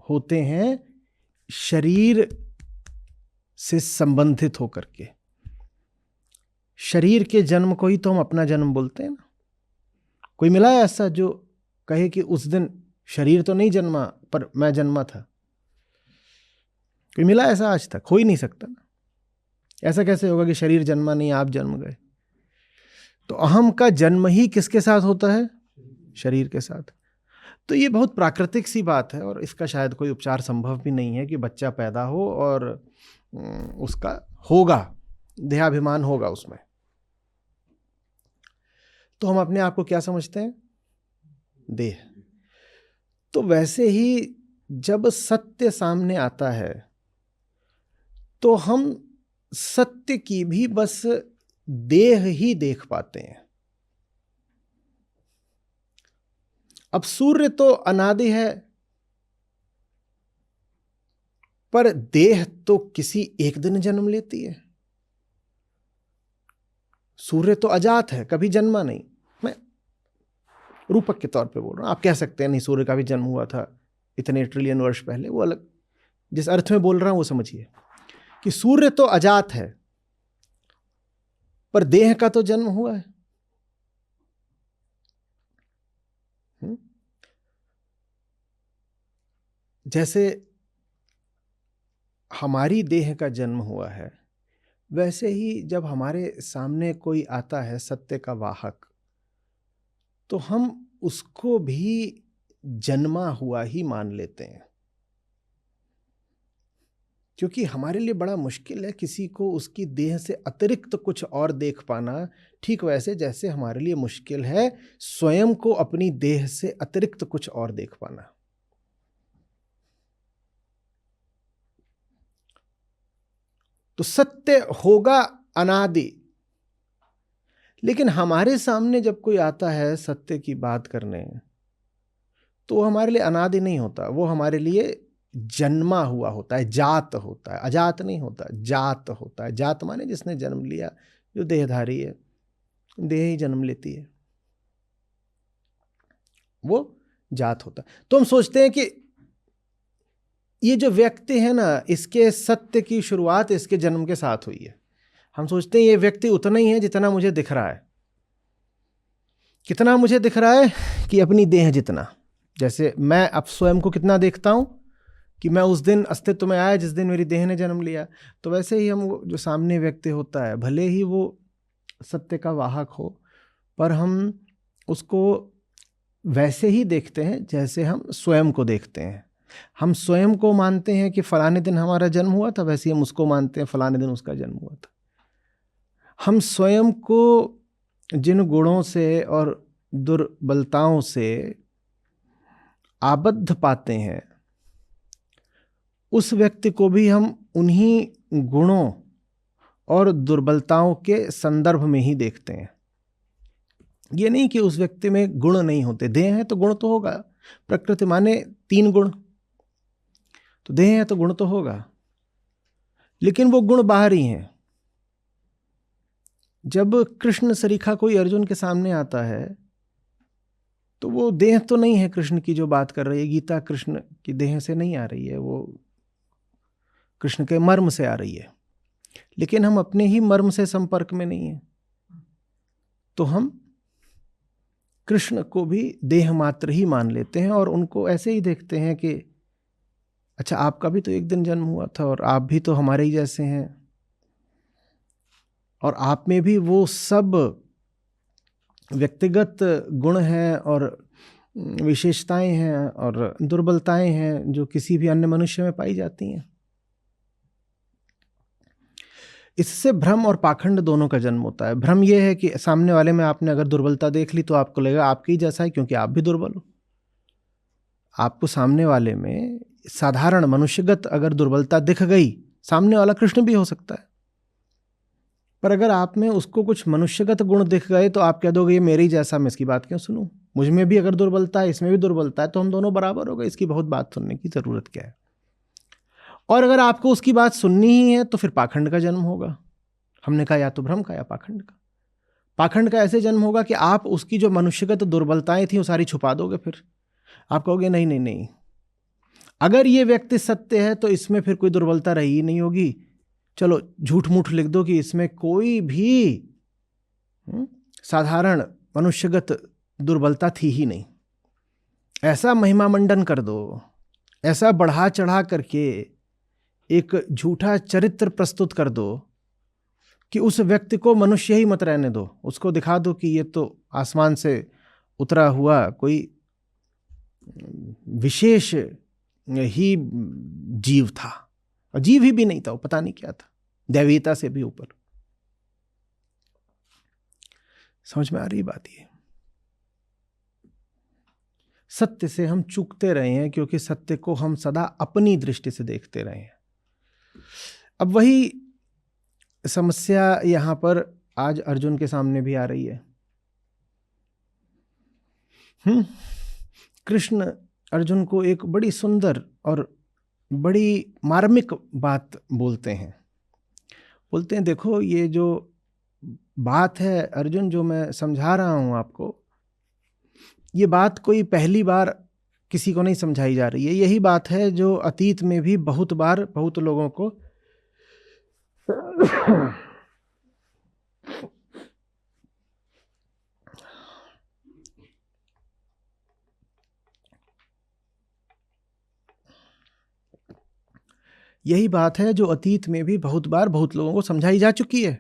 होते हैं शरीर से संबंधित होकर के। शरीर के जन्म को ही तो हम अपना जन्म बोलते हैं ना। कोई मिला है ऐसा जो कहे कि उस दिन शरीर तो नहीं जन्मा पर मैं जन्मा था? कोई मिला ऐसा? आज तक हो ही नहीं सकता ना। ऐसा कैसे होगा कि शरीर जन्मा नहीं, आप जन्म गए? तो अहम का जन्म ही किसके साथ होता है? शरीर के साथ। तो ये बहुत प्राकृतिक सी बात है, और इसका शायद कोई उपचार संभव भी नहीं है कि बच्चा पैदा हो और उसका होगा, देहाभिमान होगा उसमें, तो हम अपने आप को क्या समझते हैं? देह। तो वैसे ही जब सत्य सामने आता है तो हम सत्य की भी बस देह ही देख पाते हैं। अब सूर्य तो अनादि है, पर देह तो किसी एक दिन जन्म लेती है। सूर्य तो अजात है, कभी जन्मा नहीं। मैं रूपक के तौर पे बोल रहा हूं, आप कह सकते हैं नहीं सूर्य का भी जन्म हुआ था इतने ट्रिलियन वर्ष पहले, वो अलग, जिस अर्थ में बोल रहा हूं वो समझिए कि सूर्य तो अजात है पर देह का तो जन्म हुआ है। जैसे हमारी देह का जन्म हुआ है, वैसे ही जब हमारे सामने कोई आता है सत्य का वाहक, तो हम उसको भी जन्मा हुआ ही मान लेते हैं, क्योंकि हमारे लिए बड़ा मुश्किल है किसी को उसकी देह से अतिरिक्त कुछ और देख पाना। ठीक वैसे जैसे हमारे लिए मुश्किल है स्वयं को अपनी देह से अतिरिक्त कुछ और देख पाना। तो सत्य होगा अनादि, लेकिन हमारे सामने जब कोई आता है सत्य की बात करने, तो वो हमारे लिए अनादि नहीं होता, वो हमारे लिए जन्मा हुआ होता है, जात होता है। अजात नहीं होता, जात होता है। जात माने जिसने जन्म लिया, जो देहधारी है, देह ही जन्म लेती है, वो जात होता है। तो हम सोचते हैं कि ये जो व्यक्ति है ना, इसके सत्य की शुरुआत इसके जन्म के साथ हुई है। हम सोचते हैं ये व्यक्ति उतना ही है जितना मुझे दिख रहा है। कितना मुझे दिख रहा है? कि अपनी देह जितना। जैसे मैं अब स्वयं को कितना देखता हूं कि मैं उस दिन अस्तित्व में आया जिस दिन मेरी देह ने जन्म लिया, तो वैसे ही हम जो सामने व्यक्ति होता है, भले ही वो सत्य का वाहक हो, पर हम उसको वैसे ही देखते हैं जैसे हम स्वयं को देखते हैं। हम स्वयं को मानते हैं कि फलाने दिन हमारा जन्म हुआ था, वैसे ही हम उसको मानते हैं फलाने दिन उसका जन्म हुआ था। हम स्वयं को जिन गुणों से और दुर्बलताओं से आबद्ध पाते हैं, उस व्यक्ति को भी हम उन्हीं गुणों और दुर्बलताओं के संदर्भ में ही देखते हैं। ये नहीं कि उस व्यक्ति में गुण नहीं होते। देह है तो गुण तो होगा। प्रकृति माने 3 गुण, तो देह है तो गुण तो होगा, लेकिन वो गुण बाहरी हैं। जब कृष्ण सरीखा कोई अर्जुन के सामने आता है, तो वो देह तो नहीं है कृष्ण की जो बात कर रही है। गीता कृष्ण की देह से नहीं आ रही है, वो कृष्ण के मर्म से आ रही है। लेकिन हम अपने ही मर्म से संपर्क में नहीं है, तो हम कृष्ण को भी देह मात्र ही मान लेते हैं और उनको ऐसे ही देखते हैं कि अच्छा, आपका भी तो एक दिन जन्म हुआ था और आप भी तो हमारे ही जैसे हैं, और आप में भी वो सब व्यक्तिगत गुण हैं और विशेषताएं हैं और दुर्बलताएं हैं जो किसी भी अन्य मनुष्य में पाई जाती हैं। इससे भ्रम और पाखंड दोनों का जन्म होता है। भ्रम यह है कि सामने वाले में आपने अगर दुर्बलता देख ली तो आपको लगेगा आपके ही जैसा है, क्योंकि आप भी दुर्बल हो। आपको सामने वाले में साधारण मनुष्यगत अगर दुर्बलता दिख गई, सामने वाला कृष्ण भी हो सकता है, पर अगर आप में उसको कुछ मनुष्यगत गुण दिख गए तो आप कह दोगे ये मेरे ही जैसा, मैं इसकी बात क्यों सुनूं? मुझ में भी अगर दुर्बलता है, इसमें भी दुर्बलता है, तो हम दोनों बराबर हो गए, इसकी बहुत बात सुनने की जरूरत क्या है? और अगर आपको उसकी बात सुननी ही है तो फिर पाखंड का जन्म होगा। हमने कहा या तो भ्रम का या पाखंड का। पाखंड का ऐसे जन्म होगा कि आप उसकी जो मनुष्यगत दुर्बलताएं थी वो सारी छुपा दोगे। फिर आप कहोगे नहीं नहीं नहीं, अगर ये व्यक्ति सत्य है तो इसमें फिर कोई दुर्बलता रही ही नहीं होगी, चलो झूठ मूठ लिख दो कि इसमें कोई भी साधारण मनुष्यगत दुर्बलता थी ही नहीं। ऐसा महिमा मंडन कर दो, ऐसा बढ़ा चढ़ा करके एक झूठा चरित्र प्रस्तुत कर दो कि उस व्यक्ति को मनुष्य ही मत रहने दो, उसको दिखा दो कि ये तो आसमान से उतरा हुआ कोई विशेष ही जीव था, और जीव ही भी नहीं था, वो पता नहीं क्या था, दैवीयता से भी ऊपर। समझ में आ रही बात? ये सत्य से हम चूकते रहे हैं क्योंकि सत्य को हम सदा अपनी दृष्टि से देखते रहे हैं। अब वही समस्या यहां पर आज अर्जुन के सामने भी आ रही है। कृष्ण अर्जुन को एक बड़ी सुंदर और बड़ी मार्मिक बात बोलते हैं। देखो ये जो बात है अर्जुन, जो मैं समझा रहा हूं आपको, ये बात कोई पहली बार किसी को नहीं समझाई जा रही है। यही बात है जो अतीत में भी बहुत बार बहुत लोगों को यही बात है जो अतीत में भी बहुत बार बहुत लोगों को समझाई जा चुकी है।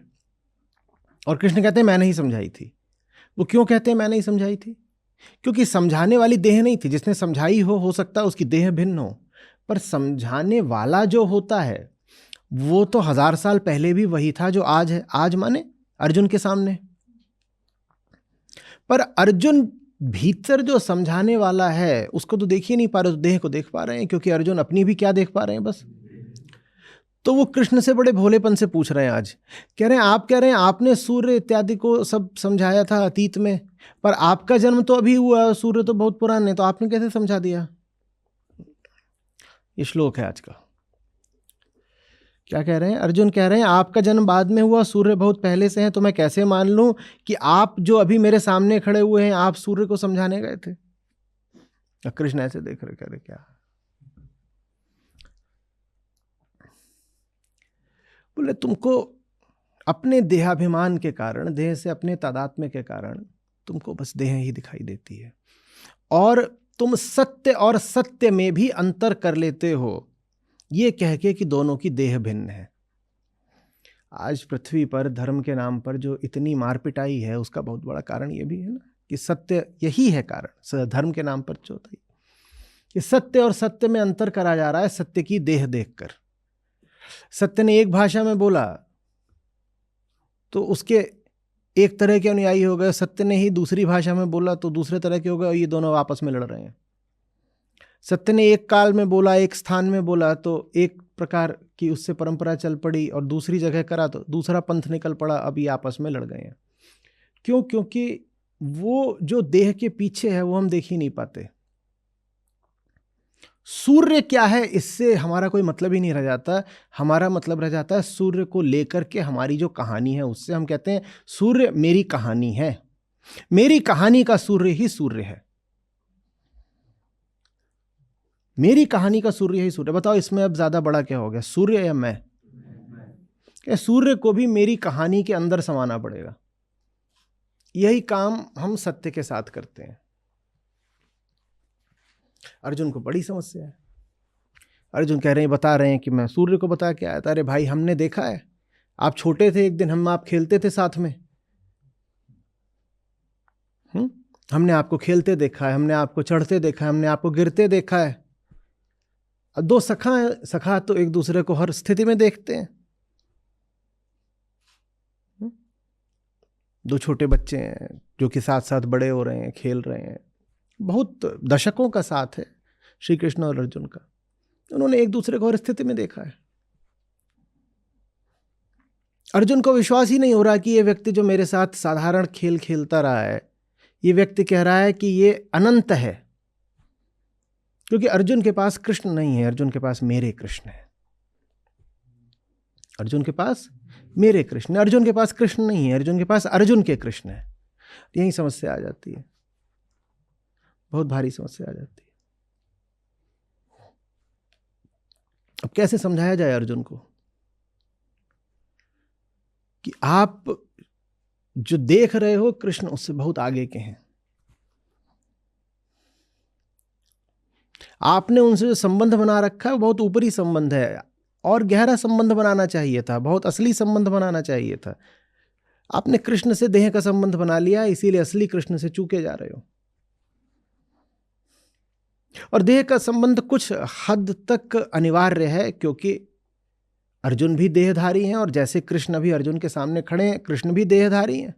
और कृष्ण कहते हैं मैं नहीं समझाई थी। वो क्यों कहते हैं मैं नहीं समझाई थी? क्योंकि समझाने वाली देह नहीं थी। जिसने समझाई हो सकता है उसकी देह भिन्न हो, पर समझाने वाला जो होता है वो तो 1000 साल पहले भी वही था जो आज है। आज माने अर्जुन के सामने। पर अर्जुन भीतर जो समझाने वाला है उसको तो देख ही नहीं पा रहे, उस देह को देख पा रहे हैं, क्योंकि अर्जुन अपनी भी क्या देख पा रहे हैं बस। तो वो कृष्ण से बड़े भोलेपन से पूछ रहे हैं आज। कह रहे हैं आप कह रहे हैं आपने सूर्य इत्यादि को सब समझाया था अतीत में, पर आपका जन्म तो अभी हुआ, सूर्य तो बहुत पुराने, तो आपने कैसे समझा दिया? ये श्लोक है आज का। क्या कह रहे हैं? अर्जुन कह रहे हैं आपका जन्म बाद में हुआ, सूर्य बहुत पहले से है, तो मैं कैसे मान लूं कि आप जो अभी मेरे सामने खड़े हुए हैं आप सूर्य को समझाने गए थे? कृष्ण ऐसे देख रहे, कह रहे क्या? बोले तुमको अपने देहाभिमान के कारण, देह से अपने तादात्म्य के कारण तुमको बस देह ही दिखाई देती है, और तुम सत्य और सत्य में भी अंतर कर लेते हो ये कह के कि दोनों की देह भिन्न है। आज पृथ्वी पर धर्म के नाम पर जो इतनी मारपिटाई है उसका बहुत बड़ा कारण ये भी है ना कि सत्य यही है कारण। धर्म के नाम पर जो होता है कि सत्य और सत्य में अंतर करा जा रहा है सत्य की देह देखकर। सत्य ने एक भाषा में बोला तो उसके एक तरह के अनुयायी हो गए, सत्य ने ही दूसरी भाषा में बोला तो दूसरे तरह के हो गए, और ये दोनों आपस में लड़ रहे हैं। सत्य ने एक काल में बोला, एक स्थान में बोला तो एक प्रकार की उससे परंपरा चल पड़ी, और दूसरी जगह करा तो दूसरा पंथ निकल पड़ा, अब ये आपस में लड़ गए हैं। क्यों? क्योंकि वो जो देह के पीछे है वो हम देख ही नहीं पाते। सूर्य क्या है इससे हमारा कोई मतलब ही नहीं रह जाता। हमारा मतलब रह जाता है सूर्य को लेकर के हमारी जो कहानी है उससे। हम कहते हैं सूर्य मेरी कहानी है, मेरी कहानी का सूर्य ही सूर्य है, मेरी कहानी का सूर्य ही सूर्य। बताओ इसमें अब ज्यादा बड़ा क्या हो गया, सूर्य या मैं? क्या सूर्य को भी मेरी कहानी के अंदर समाना पड़ेगा। यही काम हम सत्य के साथ करते हैं। अर्जुन को बड़ी समस्या है। अर्जुन कह रहे हैं, बता रहे हैं कि मैं सूर्य को बता के आया था। अरे भाई हमने देखा है, आप छोटे थे एक दिन, हम आप खेलते थे साथ में, हमने आपको खेलते देखा है, हमने आपको चढ़ते देखा है, हमने आपको गिरते देखा है। दो सखा है, सखा तो एक दूसरे को हर स्थिति में देखते हैं। दो छोटे बच्चे हैं जो कि साथ साथ बड़े हो रहे हैं, खेल रहे हैं। बहुत दशकों का साथ है श्री कृष्ण और अर्जुन का। उन्होंने एक दूसरे को हर स्थिति में देखा है। अर्जुन को विश्वास ही नहीं हो रहा कि ये व्यक्ति जो मेरे साथ साधारण खेल खेलता रहा है, ये व्यक्ति कह रहा है कि ये अनंत है। क्योंकि अर्जुन के पास कृष्ण नहीं है, अर्जुन के पास मेरे कृष्ण है। अर्जुन के पास मेरे कृष्ण, अर्जुन के पास कृष्ण नहीं है, अर्जुन के पास अर्जुन के कृष्ण है। यही समस्या आ जाती है, बहुत भारी समस्या आ जाती है। अब कैसे समझाया जाए अर्जुन को कि आप जो देख रहे हो कृष्ण उससे बहुत आगे के हैं। आपने उनसे जो संबंध बना रखा है वो बहुत ऊपरी संबंध है, और गहरा संबंध बनाना चाहिए था, बहुत असली संबंध बनाना चाहिए था। आपने कृष्ण से देह का संबंध बना लिया, इसीलिए असली कृष्ण से चूके जा रहे हो। और देह का संबंध कुछ हद तक अनिवार्य है, क्योंकि अर्जुन भी देहधारी हैं, और जैसे कृष्ण अभी अर्जुन के सामने खड़े हैं, कृष्ण भी देहधारी हैं।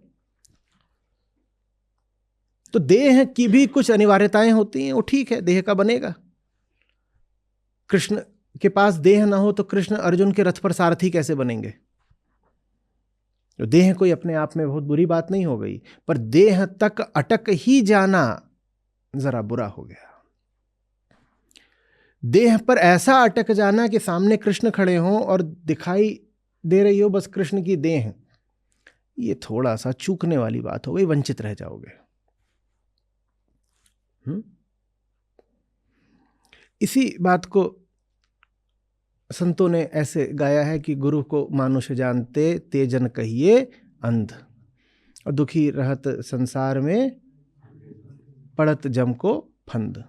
तो देह की भी कुछ अनिवार्यताएं होती हैं, वो ठीक है, देह का बनेगा। कृष्ण के पास देह ना हो तो कृष्ण अर्जुन के रथ पर सारथी कैसे बनेंगे? तो देह कोई अपने आप में बहुत बुरी बात नहीं हो गई, पर देह तक अटक ही जाना जरा बुरा हो गया। देह पर ऐसा अटक जाना कि सामने कृष्ण खड़े हों और दिखाई दे रही हो बस कृष्ण की देह, ये थोड़ा सा चूकने वाली बात हो गई, वंचित रह जाओगे। इसी बात को संतों ने ऐसे गाया है कि गुरु को मानुष जानते, तेजन कहिए अंध, और दुखी रहत संसार में पड़त जम को फंद।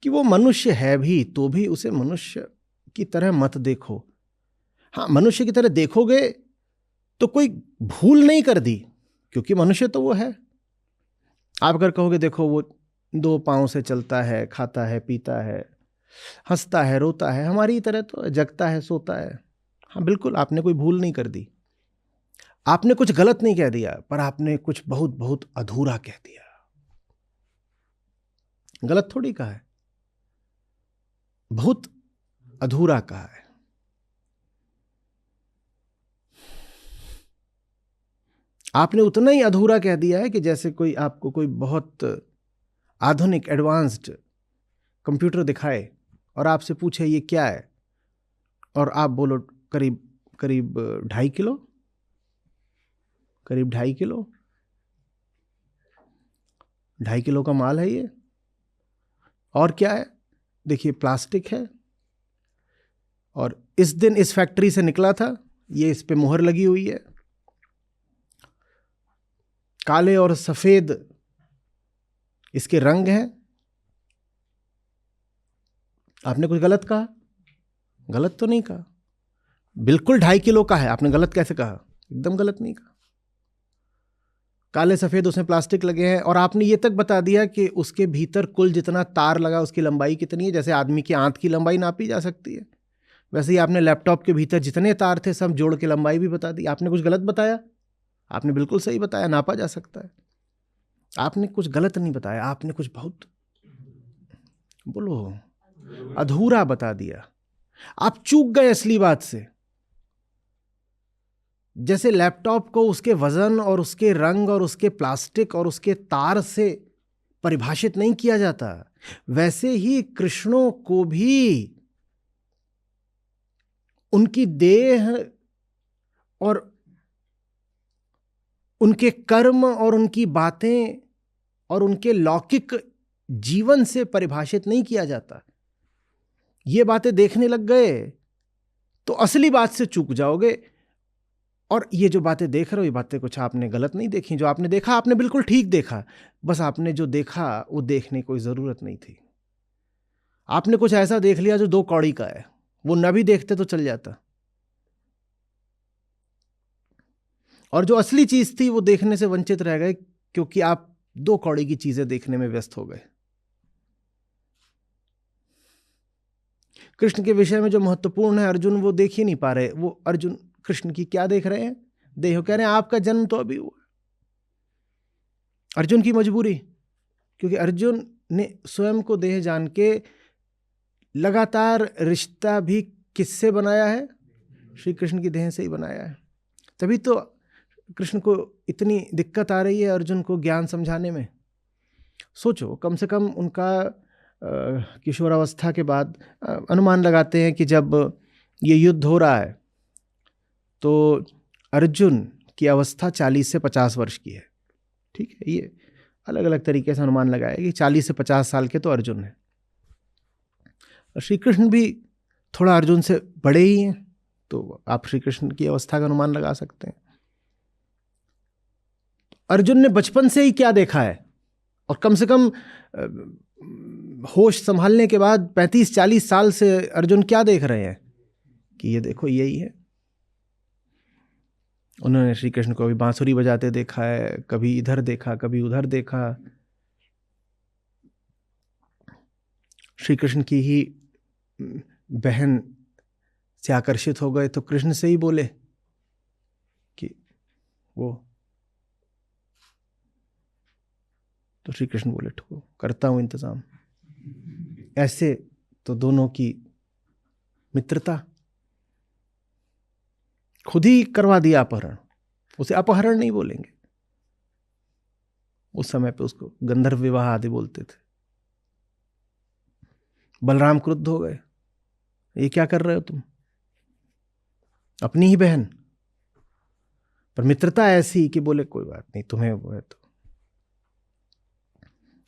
कि वो मनुष्य है भी तो भी उसे मनुष्य की तरह मत देखो। हाँ, मनुष्य की तरह देखोगे तो कोई भूल नहीं कर दी, क्योंकि मनुष्य तो वो है। आप अगर कहोगे देखो वो 2 पांव से चलता है, खाता है, पीता है, हंसता है, रोता है, हमारी तरह तो जगता है, सोता है। हाँ बिल्कुल, आपने कोई भूल नहीं कर दी, आपने कुछ गलत नहीं कह दिया, पर आपने कुछ बहुत बहुत अधूरा कह दिया। गलत थोड़ी कहा है, बहुत अधूरा कहा है। आपने उतना ही अधूरा कह दिया है कि जैसे कोई आपको कोई बहुत आधुनिक एडवांस्ड कंप्यूटर दिखाए और आपसे पूछे ये क्या है, और आप बोलो करीब करीब 2.5 किलो, करीब 2.5 किलो, 2.5 किलो का माल है ये। और क्या है? देखिए प्लास्टिक है, और इस दिन इस फैक्ट्री से निकला था, ये इस पे मुहर लगी हुई है, काले और सफेद इसके रंग हैं। आपने कुछ गलत कहा? गलत तो नहीं कहा। बिल्कुल 2.5 किलो का है, आपने गलत कैसे कहा? एकदम गलत नहीं कहा। काले सफेद उसमें प्लास्टिक लगे हैं, और आपने ये तक बता दिया कि उसके भीतर कुल जितना तार लगा उसकी लंबाई कितनी है। जैसे आदमी की आंत की लंबाई नापी जा सकती है, वैसे ही आपने लैपटॉप के भीतर जितने तार थे सब जोड़ के लंबाई भी बता दी। आपने कुछ गलत बताया? आपने बिल्कुल सही बताया, नापा जा सकता है। आपने कुछ गलत नहीं बताया, आपने कुछ बहुत, बोलो, अधूरा बता दिया। आप चूक गए असली बात से। जैसे लैपटॉप को उसके वजन और उसके रंग और उसके प्लास्टिक और उसके तार से परिभाषित नहीं किया जाता, वैसे ही कृष्णों को भी उनकी देह और उनके कर्म और उनकी बातें और उनके लौकिक जीवन से परिभाषित नहीं किया जाता। ये बातें देखने लग गए तो असली बात से चूक जाओगे। और ये जो बातें देख रहे हो, ये बातें कुछ आपने गलत नहीं देखी। जो आपने देखा आपने बिल्कुल ठीक देखा, बस आपने जो देखा वो देखने की कोई जरूरत नहीं थी। आपने कुछ ऐसा देख लिया जो 2 कौड़ी का है, वो न भी देखते तो चल जाता। और जो असली चीज थी वो देखने से वंचित रह गए, क्योंकि आप 2 कौड़ी की चीजें देखने में व्यस्त हो गए। कृष्ण के विषय में जो महत्वपूर्ण है अर्जुन वो देख ही नहीं पा रहे। वो अर्जुन कृष्ण की क्या देख रहे हैं? देह। कह रहे हैं आपका जन्म तो अभी हुआ। अर्जुन की मजबूरी, क्योंकि अर्जुन ने स्वयं को देह जान के लगातार रिश्ता भी किससे बनाया है? श्री कृष्ण की देह से ही बनाया है। तभी तो कृष्ण को इतनी दिक्कत आ रही है अर्जुन को ज्ञान समझाने में। सोचो, कम से कम उनका किशोरावस्था के बाद अनुमान लगाते हैं कि जब ये युद्ध हो रहा है तो अर्जुन की अवस्था 40 से 50 वर्ष की है। ठीक है, ये अलग अलग तरीके से अनुमान लगाया कि 40 से 50 साल के तो अर्जुन है। श्री कृष्ण भी थोड़ा अर्जुन से बड़े ही हैं, तो आप श्री कृष्ण की अवस्था का अनुमान लगा सकते हैं। अर्जुन ने बचपन से ही क्या देखा है, और कम से कम होश संभालने के बाद 35-40 साल से अर्जुन क्या देख रहे हैं कि ये देखो यही है। उन्होंने श्री कृष्ण को अभी बांसुरी बजाते देखा है, कभी इधर देखा, कभी उधर देखा। श्री कृष्ण की ही बहन से आकर्षित हो गए तो कृष्ण से ही बोले कि वो, तो श्री कृष्ण बोले ठो करता हूं इंतजाम। ऐसे तो दोनों की मित्रता, खुद ही करवा दिया अपहरण। उसे अपहरण नहीं बोलेंगे, उस समय पे उसको गंधर्व विवाह आदि बोलते थे। बलराम क्रुद्ध हो गए, ये क्या कर रहे हो तुम, अपनी ही बहन। पर मित्रता ऐसी कि बोले कोई बात नहीं, तुम्हें वो है तो।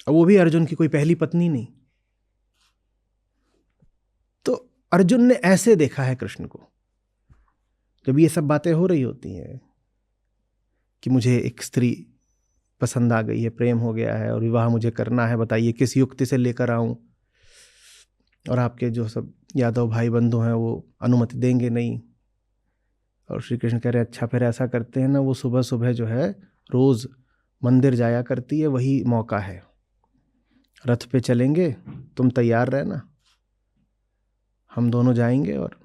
अब वो भी अर्जुन की कोई पहली पत्नी नहीं। तो अर्जुन ने ऐसे देखा है कृष्ण को, जब ये सब बातें हो रही होती हैं कि मुझे एक स्त्री पसंद आ गई है, प्रेम हो गया है और विवाह मुझे करना है, बताइए किस युक्ति से लेकर आऊं, और आपके जो सब यादव भाई बंधु हैं वो अनुमति देंगे नहीं। और श्री कृष्ण कह रहे अच्छा फिर ऐसा करते हैं ना, वो सुबह सुबह जो है रोज मंदिर जाया करती है, वही मौका है, रथ पे चलेंगे, तुम तैयार रहना, हम दोनों जाएंगे और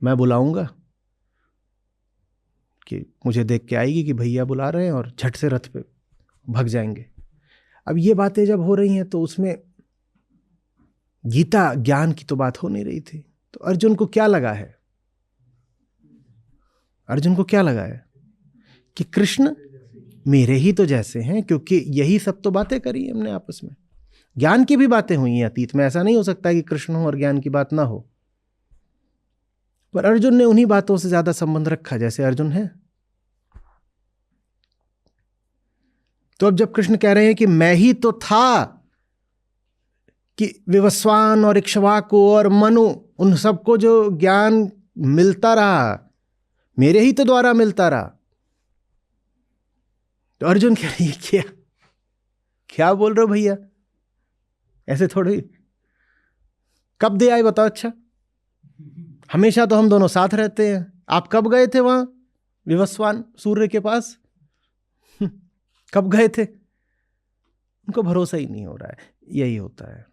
मैं बुलाऊंगा कि मुझे देख के आएगी कि भैया बुला रहे हैं, और झट से रथ पे भाग जाएंगे। अब ये बातें जब हो रही हैं तो उसमें गीता ज्ञान की तो बात हो नहीं रही थी। तो अर्जुन को क्या लगा है, अर्जुन को क्या लगा है कि कृष्ण मेरे ही तो जैसे हैं, क्योंकि यही सब तो बातें करी हमने आपस में। ज्ञान की भी बातें हुई हैं अतीत में, ऐसा नहीं हो सकता कि कृष्ण हो और ज्ञान की बात ना हो। पर अर्जुन ने उन्हीं बातों से ज्यादा संबंध रखा जैसे अर्जुन है। तो अब जब कृष्ण कह रहे हैं कि मैं ही तो था, कि विवस्वान और इक्ष्वाकु और मनु, उन सबको जो ज्ञान मिलता रहा मेरे ही तो द्वारा मिलता रहा, तो अर्जुन कह रही है क्या क्या बोल रहे हो भैया, ऐसे थोड़ी, कब दे आए बताओ। अच्छा, हमेशा तो हम दोनों साथ रहते हैं, आप कब गए थे वहां विवस्वान सूर्य के पास, कब गए थे। उनको भरोसा ही नहीं हो रहा है। यही होता है,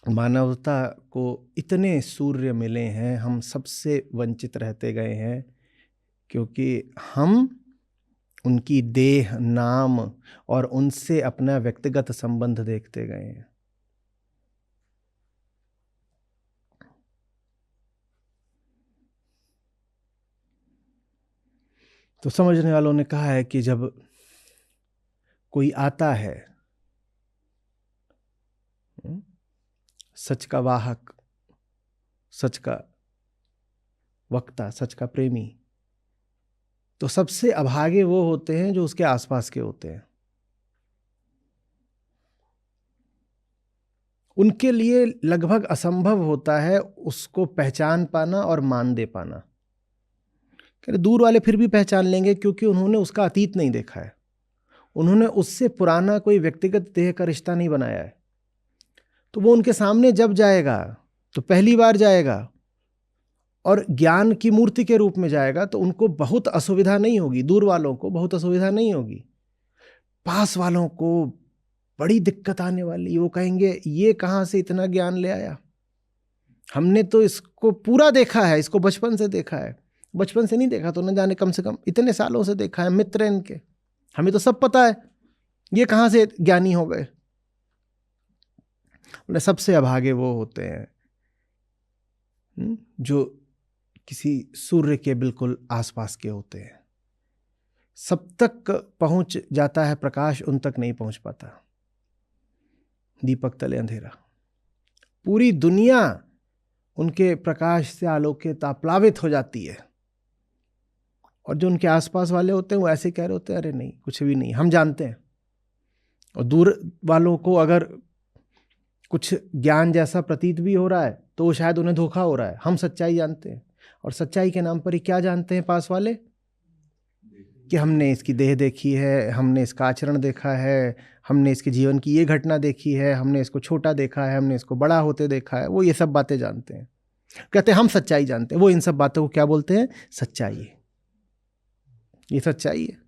मानवता को इतने सूर्य मिले हैं, हम सबसे वंचित रहते गए हैं, क्योंकि हम उनकी देह, नाम और उनसे अपना व्यक्तिगत संबंध देखते गए हैं। तो समझने वालों ने कहा है कि जब कोई आता है, सच का वाहक, सच का वक्ता, सच का प्रेमी, तो सबसे अभागे वो होते हैं जो उसके आसपास के होते हैं। उनके लिए लगभग असंभव होता है उसको पहचान पाना और मान दे पाना। दूर वाले फिर भी पहचान लेंगे, क्योंकि उन्होंने उसका अतीत नहीं देखा है, उन्होंने उससे पुराना कोई व्यक्तिगत देह का रिश्ता नहीं बनाया है। तो वो उनके सामने जब जाएगा तो पहली बार जाएगा और ज्ञान की मूर्ति के रूप में जाएगा, तो उनको बहुत असुविधा नहीं होगी, दूर वालों को बहुत असुविधा नहीं होगी। पास वालों को बड़ी दिक्कत आने वाली, वो कहेंगे ये कहाँ से इतना ज्ञान ले आया, हमने तो इसको पूरा देखा है, इसको बचपन से देखा है, बचपन से नहीं देखा तो न जाने कम से कम इतने सालों से देखा है, मित्र इनके, हमें तो सब पता है, ये कहाँ से ज्ञानी हो गए। सबसे अभागे वो होते हैं जो किसी सूर्य के बिल्कुल आसपास के होते हैं। सब तक पहुंच जाता है प्रकाश, उन तक नहीं पहुंच पाता। दीपक तले अंधेरा, पूरी दुनिया उनके प्रकाश से आलोकित, प्लावित हो जाती है। और जो उनके आसपास वाले होते हैं वो ऐसे कह रहे होते हैं अरे नहीं कुछ भी नहीं, हम जानते हैं। और दूर वालों को अगर कुछ ज्ञान जैसा प्रतीत भी हो रहा है तो वो शायद उन्हें धोखा हो रहा है, हम सच्चाई जानते हैं। और सच्चाई के नाम पर ही क्या जानते हैं पास वाले, कि हमने इसकी देह देखी है, हमने इसका आचरण देखा है, हमने इसके जीवन की ये घटना देखी है, हमने इसको छोटा देखा है, हमने इसको बड़ा होते देखा है। वो ये सब बातें जानते हैं, कहते हैं हम सच्चाई जानते हैं। वो इन सब बातों को क्या बोलते हैं, सच्चाई। ये सच्चाई है,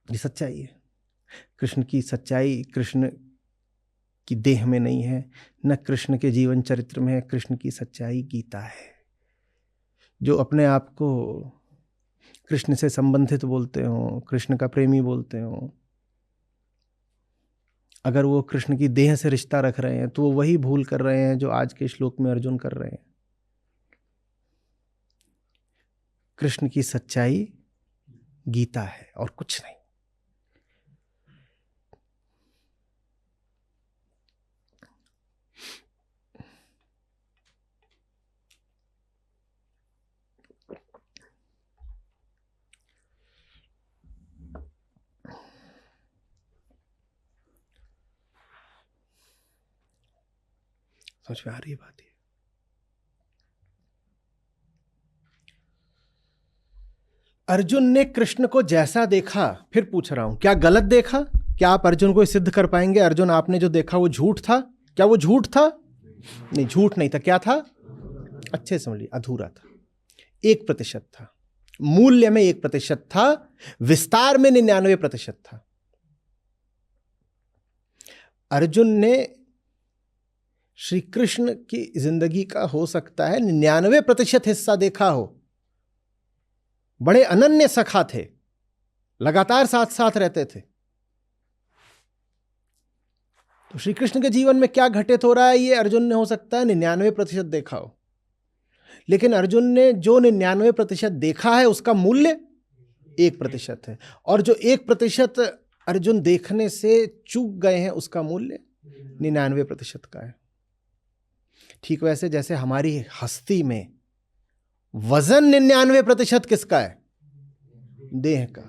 ये सच्चाई है। कृष्ण की सच्चाई कृष्ण की देह में नहीं है, न कृष्ण के जीवन चरित्र में है। कृष्ण की सच्चाई गीता है। जो अपने आप को कृष्ण से संबंधित बोलते हो, कृष्ण का प्रेमी बोलते हो, अगर वो कृष्ण की देह से रिश्ता रख रहे हैं तो वो वही भूल कर रहे हैं जो आज के श्लोक में अर्जुन कर रहे हैं। कृष्ण की सच्चाई गीता है और कुछ नहीं। समझ में आ रही है बात? ये अर्जुन ने कृष्ण को जैसा देखा, फिर पूछ रहा हूं, क्या गलत देखा? क्या आप अर्जुन को सिद्ध कर पाएंगे अर्जुन आपने जो देखा वो झूठ था? क्या वो झूठ था? नहीं, झूठ नहीं था। क्या था? अच्छे समझिए, अधूरा था। 1% था। मूल्य में 1% था, विस्तार में 99% था। अर्जुन ने श्री कृष्ण की जिंदगी का हो सकता है 99% हिस्सा देखा हो। बड़े अनन्य सखा थे, लगातार साथ साथ रहते थे। तो श्री कृष्ण के जीवन में क्या घटित हो रहा है ये अर्जुन ने हो सकता है 99% देखा हो। लेकिन अर्जुन ने जो 99% देखा है उसका मूल्य 1% है, और जो 1% अर्जुन देखने से चूक गए हैं उसका मूल्य 99% का है। ठीक वैसे जैसे हमारी हस्ती में वजन 99% किसका है? देह का।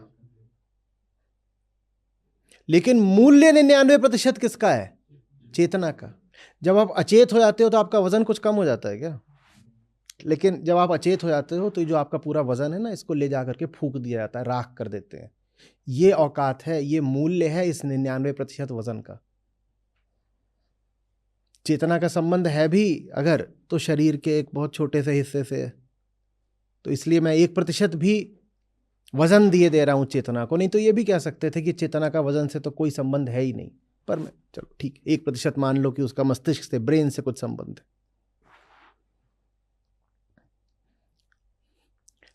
लेकिन मूल्य 99% किसका है? चेतना का। जब आप अचेत हो जाते हो तो आपका वजन कुछ कम हो जाता है क्या? लेकिन जब आप अचेत हो जाते हो तो जो आपका पूरा वजन है ना, इसको ले जाकर के फूंक दिया जाता है, राख कर देते हैं। ये औकात है, ये मूल्य है इस 99% वजन का। चेतना का संबंध है भी अगर तो शरीर के एक बहुत छोटे से हिस्से से है। तो इसलिए मैं 1% भी वजन दिए दे रहा हूं चेतना को। नहीं तो ये भी कह सकते थे कि चेतना का वजन से तो कोई संबंध है ही नहीं, पर मैं चलो ठीक 1% मान लो कि उसका मस्तिष्क से, ब्रेन से कुछ संबंध है।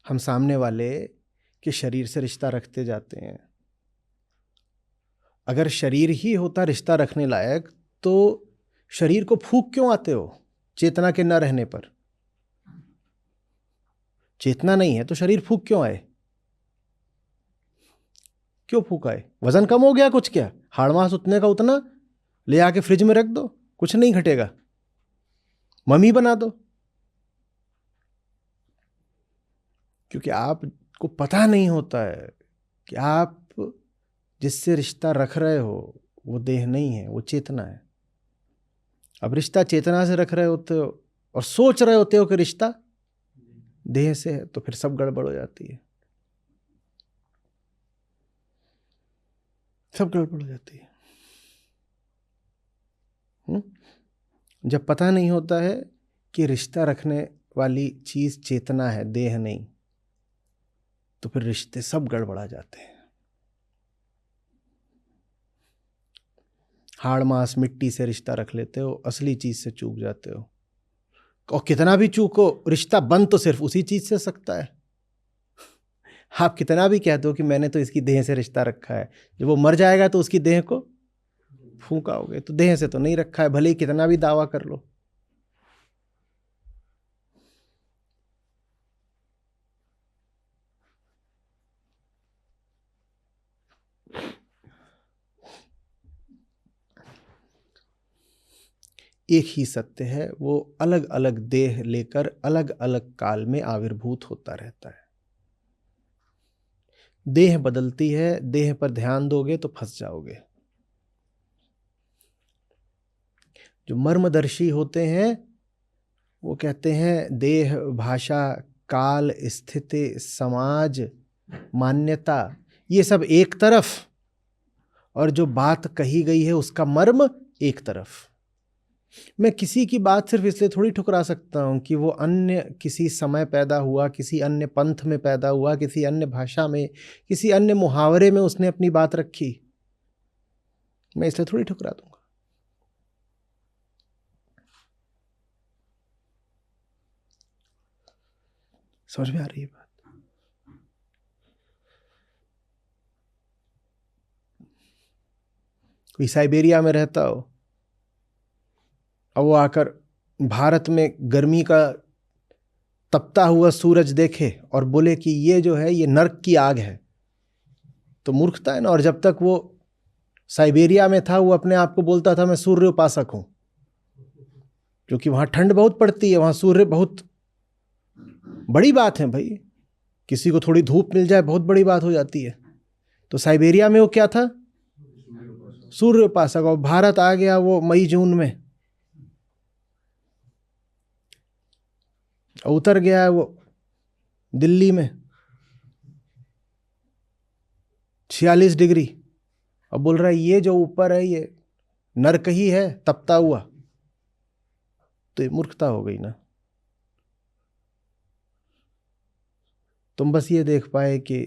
हम सामने वाले के शरीर से रिश्ता रखते जाते हैं। अगर शरीर ही होता रिश्ता रखने लायक तो शरीर को फूंक क्यों आते हो चेतना के न रहने पर? चेतना नहीं है तो शरीर फूंक क्यों आए? क्यों फूंक आए? वजन कम हो गया कुछ? क्या हाड़ मांस उतने का उतना ले आके फ्रिज में रख दो, कुछ नहीं घटेगा, मम्मी बना दो। क्योंकि आपको पता नहीं होता है कि आप जिससे रिश्ता रख रहे हो वो देह नहीं है, वो चेतना है। अब रिश्ता चेतना से रख रहे होते हो और सोच रहे होते हो कि रिश्ता देह से है, तो फिर सब गड़बड़ हो जाती है, सब गड़बड़ हो जाती है। जब पता नहीं होता है कि रिश्ता रखने वाली चीज चेतना है, देह नहीं, तो फिर रिश्ते सब गड़बड़ा जाते हैं। हाड़ मांस मिट्टी से रिश्ता रख लेते हो, असली चीज से चूक जाते हो। और कितना भी चूको, रिश्ता बन तो सिर्फ उसी चीज से सकता है। आप कितना भी कह दो कि मैंने तो इसकी देह से रिश्ता रखा है, जब वो मर जाएगा तो उसकी देह को फूंकाओगे, तो देह से तो नहीं रखा है, भले ही कितना भी दावा कर लो। एक ही सत्य है, वो अलग अलग देह लेकर अलग अलग काल में आविर्भूत होता रहता है। देह बदलती है, देह पर ध्यान दोगे तो फंस जाओगे। जो मर्मदर्शी होते हैं वो कहते हैं देह, भाषा, काल, स्थिति, समाज, मान्यता, ये सब एक तरफ, और जो बात कही गई है उसका मर्म एक तरफ। मैं किसी की बात सिर्फ इसलिए थोड़ी ठुकरा सकता हूं कि वो अन्य किसी समय पैदा हुआ, किसी अन्य पंथ में पैदा हुआ, किसी अन्य भाषा में, किसी अन्य मुहावरे में उसने अपनी बात रखी। मैं इसलिए थोड़ी ठुकरा दूंगा। समझ में आ रही है बात? कोई साइबेरिया में रहता हो और वो आकर भारत में गर्मी का तपता हुआ सूरज देखे और बोले कि ये जो है ये नर्क की आग है, तो मूर्खता है ना। और जब तक वो साइबेरिया में था वो अपने आप को बोलता था मैं सूर्य उपासक हूं, क्योंकि वहां ठंड बहुत पड़ती है, वहां सूर्य बहुत बड़ी बात है भाई। किसी को थोड़ी धूप मिल जाए बहुत बड़ी बात हो जाती है। तो साइबेरिया में वो क्या था? सूर्य उपासक। और भारत आ गया वो मई जून में, उतर गया है वो दिल्ली में 46 डिग्री, और बोल रहा है ये जो ऊपर है ये नर्क ही है तपता हुआ। तो ये मूर्खता हो गई ना। तुम बस ये देख पाए कि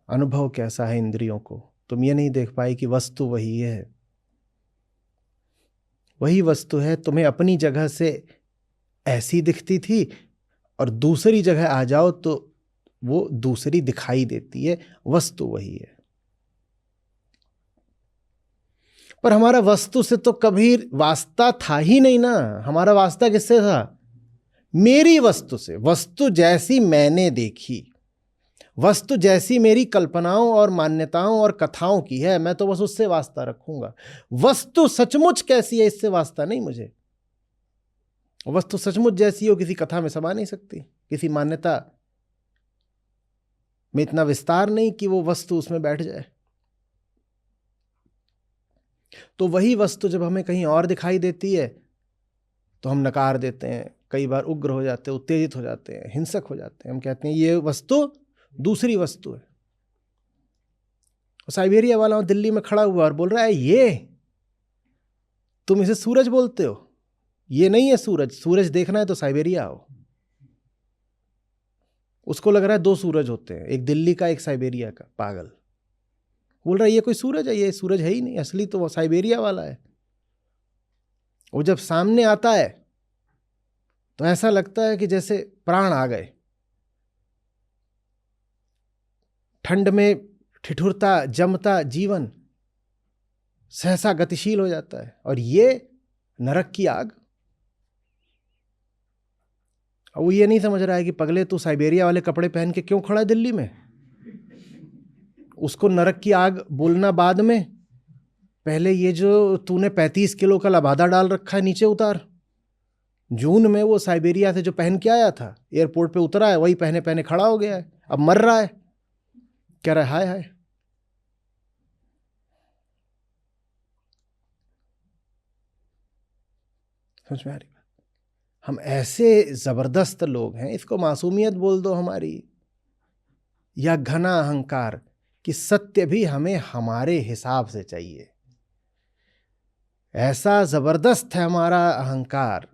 अनुभव कैसा है इंद्रियों को, तुम ये नहीं देख पाए कि वस्तु वही है, वही वस्तु है। तुम्हें अपनी जगह से ऐसी दिखती थी और दूसरी जगह आ जाओ तो वो दूसरी दिखाई देती है, वस्तु वही है। पर हमारा वस्तु से तो कभी वास्ता था ही नहीं ना। हमारा वास्ता किससे था? मेरी वस्तु से। वस्तु जैसी मैंने देखी, वस्तु जैसी मेरी कल्पनाओं और मान्यताओं और कथाओं की है, मैं तो बस उससे वास्ता रखूंगा। वस्तु सचमुच कैसी है इससे वास्ता नहीं मुझे। वस्तु सचमुच जैसी हो किसी कथा में समा नहीं सकती, किसी मान्यता में इतना विस्तार नहीं कि वो वस्तु उसमें बैठ जाए। तो वही वस्तु जब हमें कहीं और दिखाई देती है तो हम नकार देते हैं, कई बार उग्र हो जाते हैं, उत्तेजित हो जाते हैं, हिंसक हो जाते हैं। हम कहते हैं ये वस्तु दूसरी वस्तु है। साइबेरिया वाला दिल्ली में खड़ा हुआ और बोल रहा है ये तुम इसे सूरज बोलते हो, ये नहीं है सूरज। सूरज देखना है तो साइबेरिया आओ। उसको लग रहा है दो सूरज होते हैं, एक दिल्ली का एक साइबेरिया का। पागल। बोल रहा है ये कोई सूरज है? ये सूरज है ही नहीं, असली तो वो साइबेरिया वाला है। वो जब सामने आता है तो ऐसा लगता है कि जैसे प्राण आ गए। ठंड में ठिठुरता जमता जीवन सहसा गतिशील हो जाता है, और ये नरक की आग। और वो ये नहीं समझ रहा है कि पगले तू साइबेरिया वाले कपड़े पहन के क्यों खड़ा है दिल्ली में? उसको नरक की आग बोलना बाद में, पहले ये जो तूने 35 किलो का लबादा डाल रखा है नीचे उतार। जून में वो साइबेरिया से जो पहन के आया था, एयरपोर्ट पे उतरा है, वही पहने पहने खड़ा हो गया है। अब मर रहा है, कह रहा है हाय हाय। समझ में आ रही बात? हम ऐसे जबरदस्त लोग हैं, इसको मासूमियत बोल दो हमारी, या घना अहंकार, कि सत्य भी हमें हमारे हिसाब से चाहिए। ऐसा जबरदस्त है हमारा अहंकार,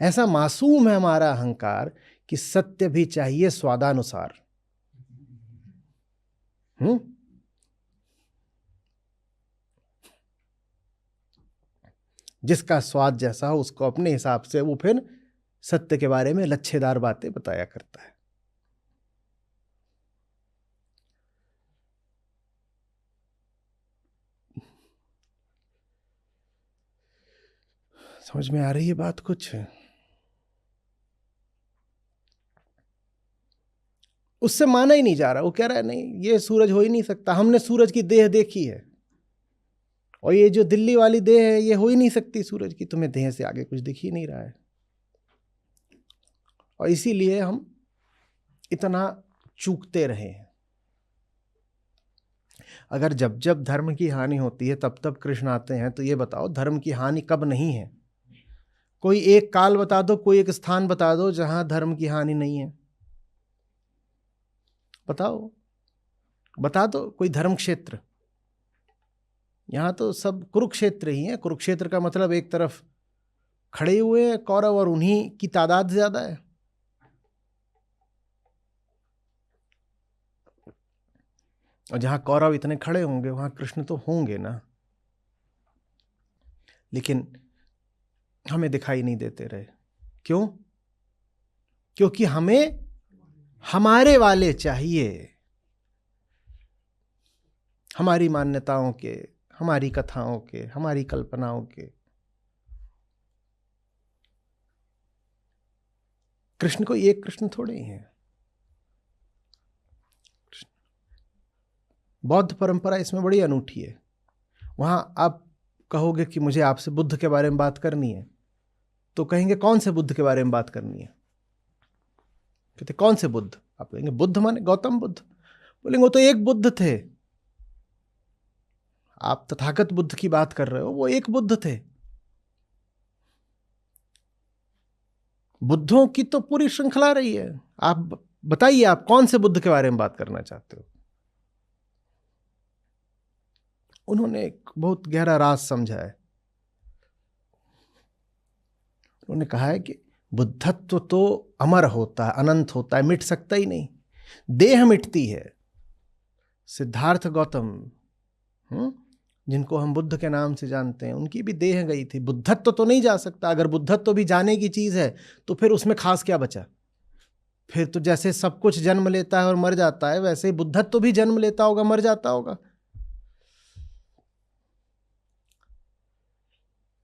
ऐसा मासूम है हमारा अहंकार कि सत्य भी चाहिए स्वादानुसार। जिसका स्वाद जैसा हो उसको अपने हिसाब से वो फिर सत्य के बारे में लच्छेदार बातें बताया करता है। समझ में आ रही है बात कुछ? उससे माना ही नहीं जा रहा। वो कह रहा है नहीं ये सूरज हो ही नहीं सकता, हमने सूरज की देह देखी है, और ये जो दिल्ली वाली देह है ये हो ही नहीं सकती सूरज की। तुम्हें देह से आगे कुछ दिख ही नहीं रहा है। और इसीलिए हम इतना चूकते रहे हैं। अगर जब जब धर्म की हानि होती है तब तब कृष्ण आते हैं, तो ये बताओ धर्म की हानि कब नहीं है? कोई एक काल बता दो, कोई एक स्थान बता दो जहां धर्म की हानि नहीं है। बताओ, बता दो कोई धर्म क्षेत्र। यहां तो सब कुरुक्षेत्र ही है। कुरुक्षेत्र का मतलब एक तरफ खड़े हुए हैं कौरव और उन्हीं की तादाद ज्यादा है। और जहां कौरव इतने खड़े होंगे वहां कृष्ण तो होंगे ना, लेकिन हमें दिखाई नहीं देते रहे। क्यों? क्योंकि हमें हमारे वाले चाहिए, हमारी मान्यताओं के, हमारी कथाओं के, हमारी कल्पनाओं के। कृष्ण को एक कृष्ण थोड़े ही है। बौद्ध परंपरा इसमें बड़ी अनूठी है। वहां आप कहोगे कि मुझे आपसे बुद्ध के बारे में बात करनी है, तो कहेंगे कौन से बुद्ध के बारे में बात करनी है? कहते कौन से बुद्ध? आप कहेंगे बुद्ध माने गौतम बुद्ध। बोलेंगे वो तो एक बुद्ध थे। आप तथागत बुद्ध की बात कर रहे हो, वो एक बुद्ध थे। बुद्धों की तो पूरी श्रृंखला रही है। आप बताइए आप कौन से बुद्ध के बारे में बात करना चाहते हो? उन्होंने एक बहुत गहरा राज समझा है। उन्होंने कहा है कि बुद्धत्व तो अमर होता है, अनंत होता है, मिट सकता ही नहीं। देह मिटती है। सिद्धार्थ गौतम जिनको हम बुद्ध के नाम से जानते हैं, उनकी भी देह गई थी। बुद्धत्व तो नहीं जा सकता। अगर बुद्धत्व भी जाने की चीज है तो फिर उसमें खास क्या बचा? फिर तो जैसे सब कुछ जन्म लेता है और मर जाता है, वैसे ही बुद्धत्व भी जन्म लेता होगा, मर जाता होगा।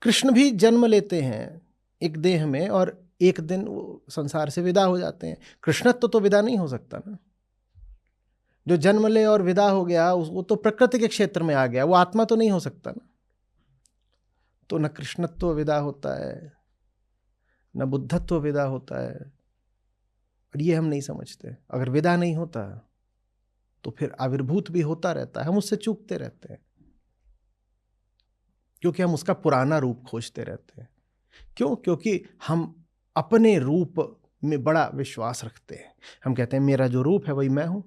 कृष्ण भी जन्म लेते हैं एक देह में और एक दिन वो संसार से विदा हो जाते हैं। कृष्णत्व तो विदा नहीं हो सकता ना। जो जन्म ले और विदा हो गया वो तो प्रकृति के क्षेत्र में आ गया, वो आत्मा तो नहीं हो सकता ना। तो न कृष्णत्व विदा होता है, न बुद्धत्व विदा होता है। और ये हम नहीं समझते। अगर विदा नहीं होता तो फिर आविर्भूत भी होता रहता है, हम उससे चूकते रहते हैं, क्योंकि हम उसका पुराना रूप खोजते रहते हैं। क्यों? क्योंकि हम अपने रूप में बड़ा विश्वास रखते हैं। हम कहते हैं मेरा जो रूप है वही मैं हूं,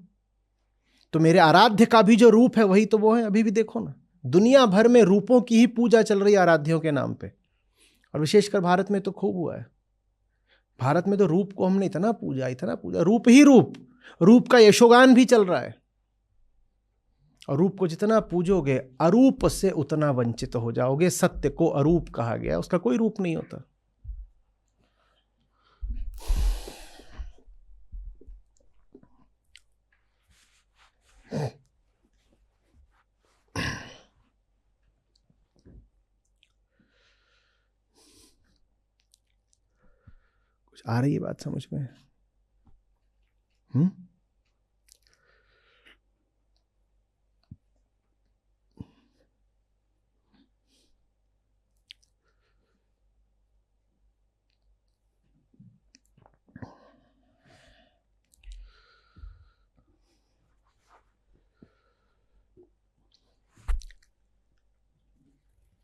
तो मेरे आराध्य का भी जो रूप है वही तो वो है। अभी भी देखो ना, दुनिया भर में रूपों की ही पूजा चल रही है आराध्यों के नाम पे। और विशेषकर भारत में तो खूब हुआ है। भारत में तो रूप को हमने इतना पूजा, रूप ही रूप, रूप का यशोगान भी चल रहा है। और रूप को जितना पूजोगे अरूप से उतना वंचित हो जाओगे। सत्य को अरूप कहा गया, उसका कोई रूप नहीं होता। कुछ आ रही है बात समझ में?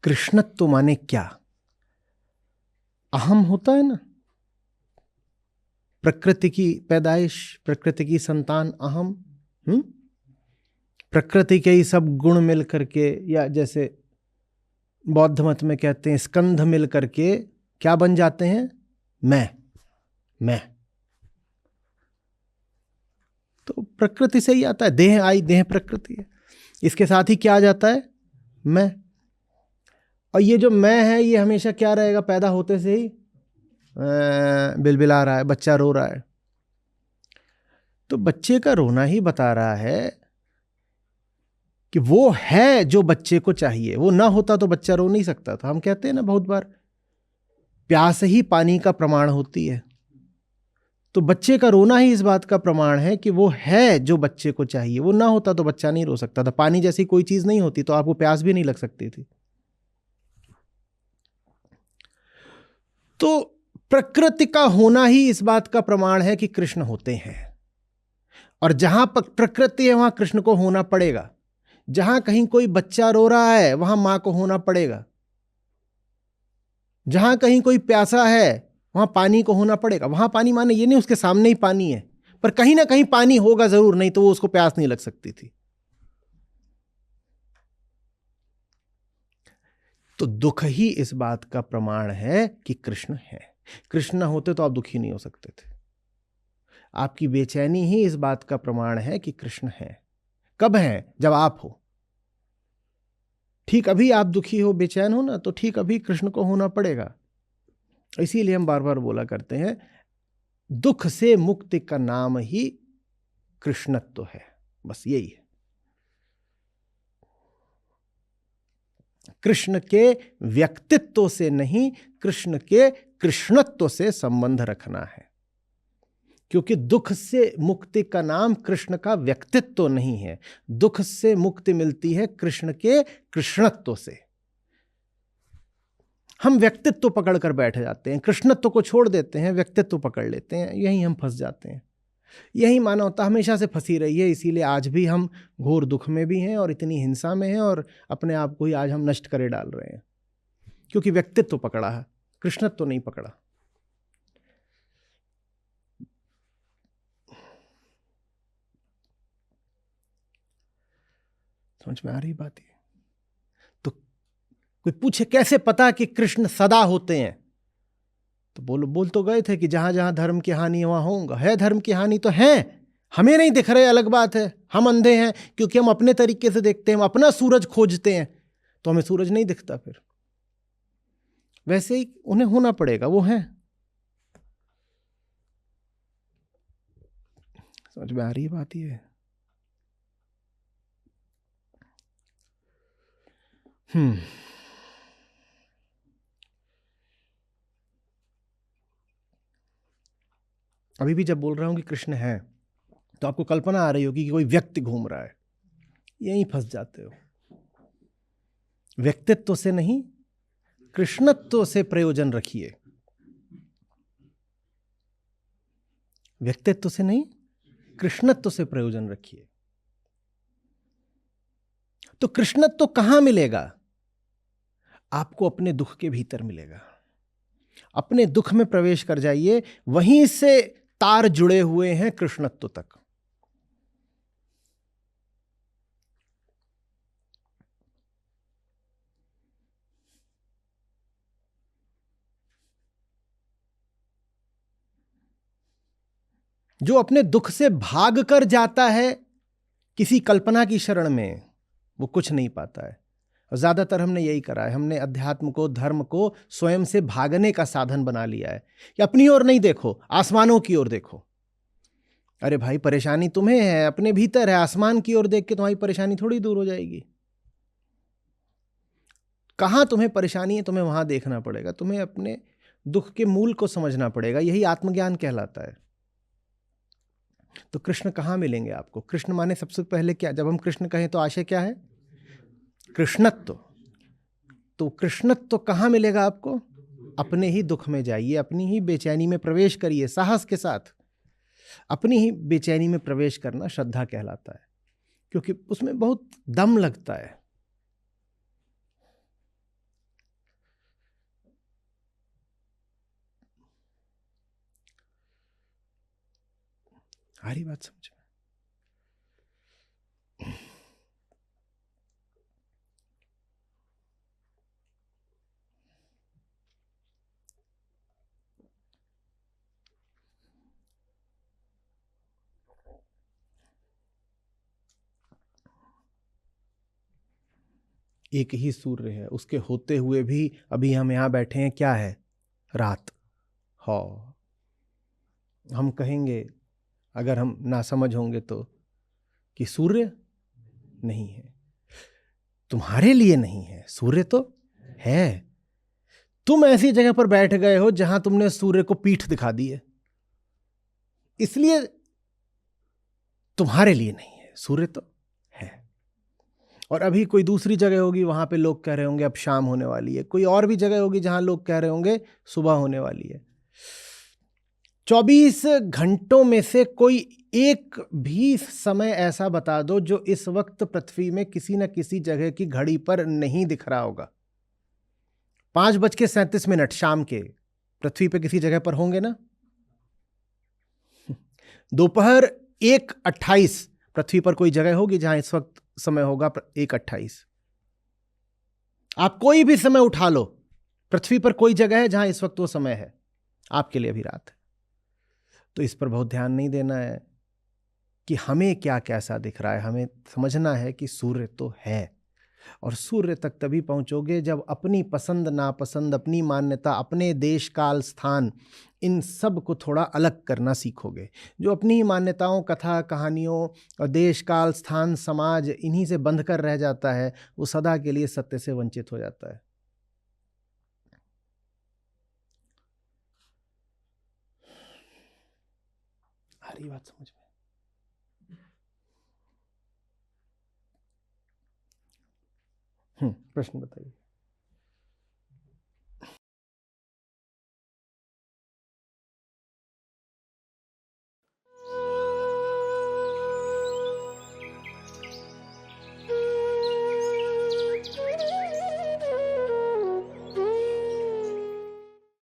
कृष्णत्व माने क्या? अहम होता है ना, प्रकृति की पैदाइश, प्रकृति की संतान अहम। प्रकृति के ही सब गुण मिल करके, या जैसे बौद्ध मत में कहते हैं स्कंध मिल करके क्या बन जाते हैं? मैं। तो प्रकृति से ही आता है। देह आई, देह प्रकृति है। इसके साथ ही क्या आ जाता है? मैं। और ये जो मैं है ये हमेशा क्या रहेगा? पैदा होते से ही बिलबिला रहा है, बच्चा रो रहा है। तो बच्चे का रोना ही बता रहा है कि वो है जो बच्चे को चाहिए। वो ना होता तो बच्चा रो नहीं सकता था। हम कहते हैं ना बहुत बार, प्यास ही पानी का प्रमाण होती है। तो बच्चे का रोना ही इस बात का प्रमाण है कि वो है जो बच्चे को चाहिए। वो ना होता तो बच्चा नहीं रो सकता था। पानी जैसी कोई चीज नहीं होती तो आपको प्यास भी नहीं लग सकती थी। तो प्रकृति का होना ही इस बात का प्रमाण है कि कृष्ण होते हैं। और जहां पर प्रकृति है वहां कृष्ण को होना पड़ेगा। जहां कहीं कोई बच्चा रो रहा है वहां मां को होना पड़ेगा। जहां कहीं कोई प्यासा है वहां पानी को होना पड़ेगा। वहां पानी माने ये नहीं उसके सामने ही पानी है, पर कहीं ना कहीं पानी होगा जरूर, नहीं तो वो उसको प्यास नहीं लग सकती थी। तो दुख ही इस बात का प्रमाण है कि कृष्ण है। कृष्ण ना होते तो आप दुखी नहीं हो सकते थे। आपकी बेचैनी ही इस बात का प्रमाण है कि कृष्ण है। कब हैं? जब आप हो। ठीक अभी आप दुखी हो, बेचैन हो ना, तो ठीक अभी कृष्ण को होना पड़ेगा। इसीलिए हम बार बार बोला करते हैं, दुख से मुक्ति का नाम ही कृष्णत्व है। बस यही है। कृष्ण के व्यक्तित्व से नहीं, कृष्ण के कृष्णत्व से संबंध रखना है। क्योंकि दुख से मुक्ति का नाम कृष्ण का व्यक्तित्व नहीं है। दुख से मुक्ति मिलती है कृष्ण के कृष्णत्व से। हम व्यक्तित्व पकड़ कर बैठ जाते हैं, कृष्णत्व को छोड़ देते हैं, व्यक्तित्व पकड़ लेते हैं, यहीं हम फंस जाते हैं। यही मानवता हमेशा से फंसी रही है। इसीलिए आज भी हम घोर दुख में भी हैं और इतनी हिंसा में हैं और अपने आप को ही आज हम नष्ट करे डाल रहे हैं, क्योंकि व्यक्तित्व पकड़ा है, कृष्णत्व नहीं पकड़ा। समझ में आ रही बात है? तो कोई पूछे कैसे पता कि कृष्ण सदा होते हैं, तो बोल तो गए थे कि जहां जहां धर्म की हानि वहां होगा। है धर्म की हानि तो है, हमें नहीं दिख रहे, अलग बात है। हम अंधे हैं क्योंकि हम अपने तरीके से देखते हैं, हम अपना सूरज खोजते हैं, तो हमें सूरज नहीं दिखता। फिर वैसे ही उन्हें होना पड़ेगा, वो है। समझ में आ रही है बात? ये अभी भी जब बोल रहा हूं कि कृष्ण है, तो आपको कल्पना आ रही होगी कि कोई व्यक्ति घूम रहा है। यहीं फंस जाते हो। व्यक्तित्व से नहीं, कृष्णत्व से प्रयोजन रखिए। व्यक्तित्व से नहीं, कृष्णत्व से प्रयोजन रखिए। तो कृष्णत्व कहां मिलेगा? आपको अपने दुख के भीतर मिलेगा। अपने दुख में प्रवेश कर जाइए, वहीं से तार जुड़े हुए हैं कृष्णत्व तक। जो अपने दुख से भाग कर जाता है किसी कल्पना की शरण में, वो कुछ नहीं पाता है। और ज्यादातर हमने यही करा है, हमने अध्यात्म को, धर्म को स्वयं से भागने का साधन बना लिया है कि अपनी ओर नहीं देखो, आसमानों की ओर देखो। अरे भाई, परेशानी तुम्हें है, अपने भीतर है। आसमान की ओर देख के तुम्हारी परेशानी थोड़ी दूर हो जाएगी। कहां तुम्हें परेशानी है, तुम्हें वहां देखना पड़ेगा। तुम्हें अपने दुख के मूल को समझना पड़ेगा। यही आत्मज्ञान कहलाता है। तो कृष्ण कहां मिलेंगे आपको? कृष्ण माने सबसे पहले क्या? जब हम कृष्ण कहें तो आशय क्या है? कृष्णत्व। तो कृष्णत्व कहां मिलेगा आपको? अपने ही दुख में जाइए, अपनी ही बेचैनी में प्रवेश करिए साहस के साथ। अपनी ही बेचैनी में प्रवेश करना श्रद्धा कहलाता है, क्योंकि उसमें बहुत दम लगता है। आ रही बात समझ में? एक ही सूर्य है, उसके होते हुए भी अभी हम यहां बैठे हैं, क्या है? रात। हाँ, हम कहेंगे, अगर हम नासमझ होंगे तो, कि सूर्य नहीं है। तुम्हारे लिए नहीं है, सूर्य तो है। तुम ऐसी जगह पर बैठ गए हो जहां तुमने सूर्य को पीठ दिखा दी है, इसलिए तुम्हारे लिए नहीं है। सूर्य तो है। और अभी कोई दूसरी जगह होगी, वहां पे लोग कह रहे होंगे अब शाम होने वाली है। कोई और भी जगह होगी जहां लोग कह रहे होंगे सुबह होने वाली है। 24 घंटों में से कोई एक भी समय ऐसा बता दो जो इस वक्त पृथ्वी में किसी न किसी जगह की घड़ी पर नहीं दिख रहा होगा। 5:37 शाम के पृथ्वी पर किसी जगह पर होंगे ना? दोपहर 1:28 पृथ्वी पर कोई जगह होगी जहां इस वक्त समय होगा 1:28। आप कोई भी समय उठा लो, पृथ्वी पर कोई जगह है जहां इस वक्त वो समय है। आपके लिए अभी रात है। तो इस पर बहुत ध्यान नहीं देना है। कि हमें क्या कैसा दिख रहा है। हमें समझना है कि सूर्य तो है, और सूर्य तक तभी पहुंचोगे जब अपनी पसंद नापसंद, अपनी मान्यता, अपने देश काल स्थान, इन सब को थोड़ा अलग करना सीखोगे। जो अपनी मान्यताओं, कथा कहानियों और देश काल स्थान समाज इन्हीं से बंध कर रह जाता है, वो सदा के लिए सत्य से वंचित हो जाता है। आ रही बात समझ में? प्रश्न बताइए।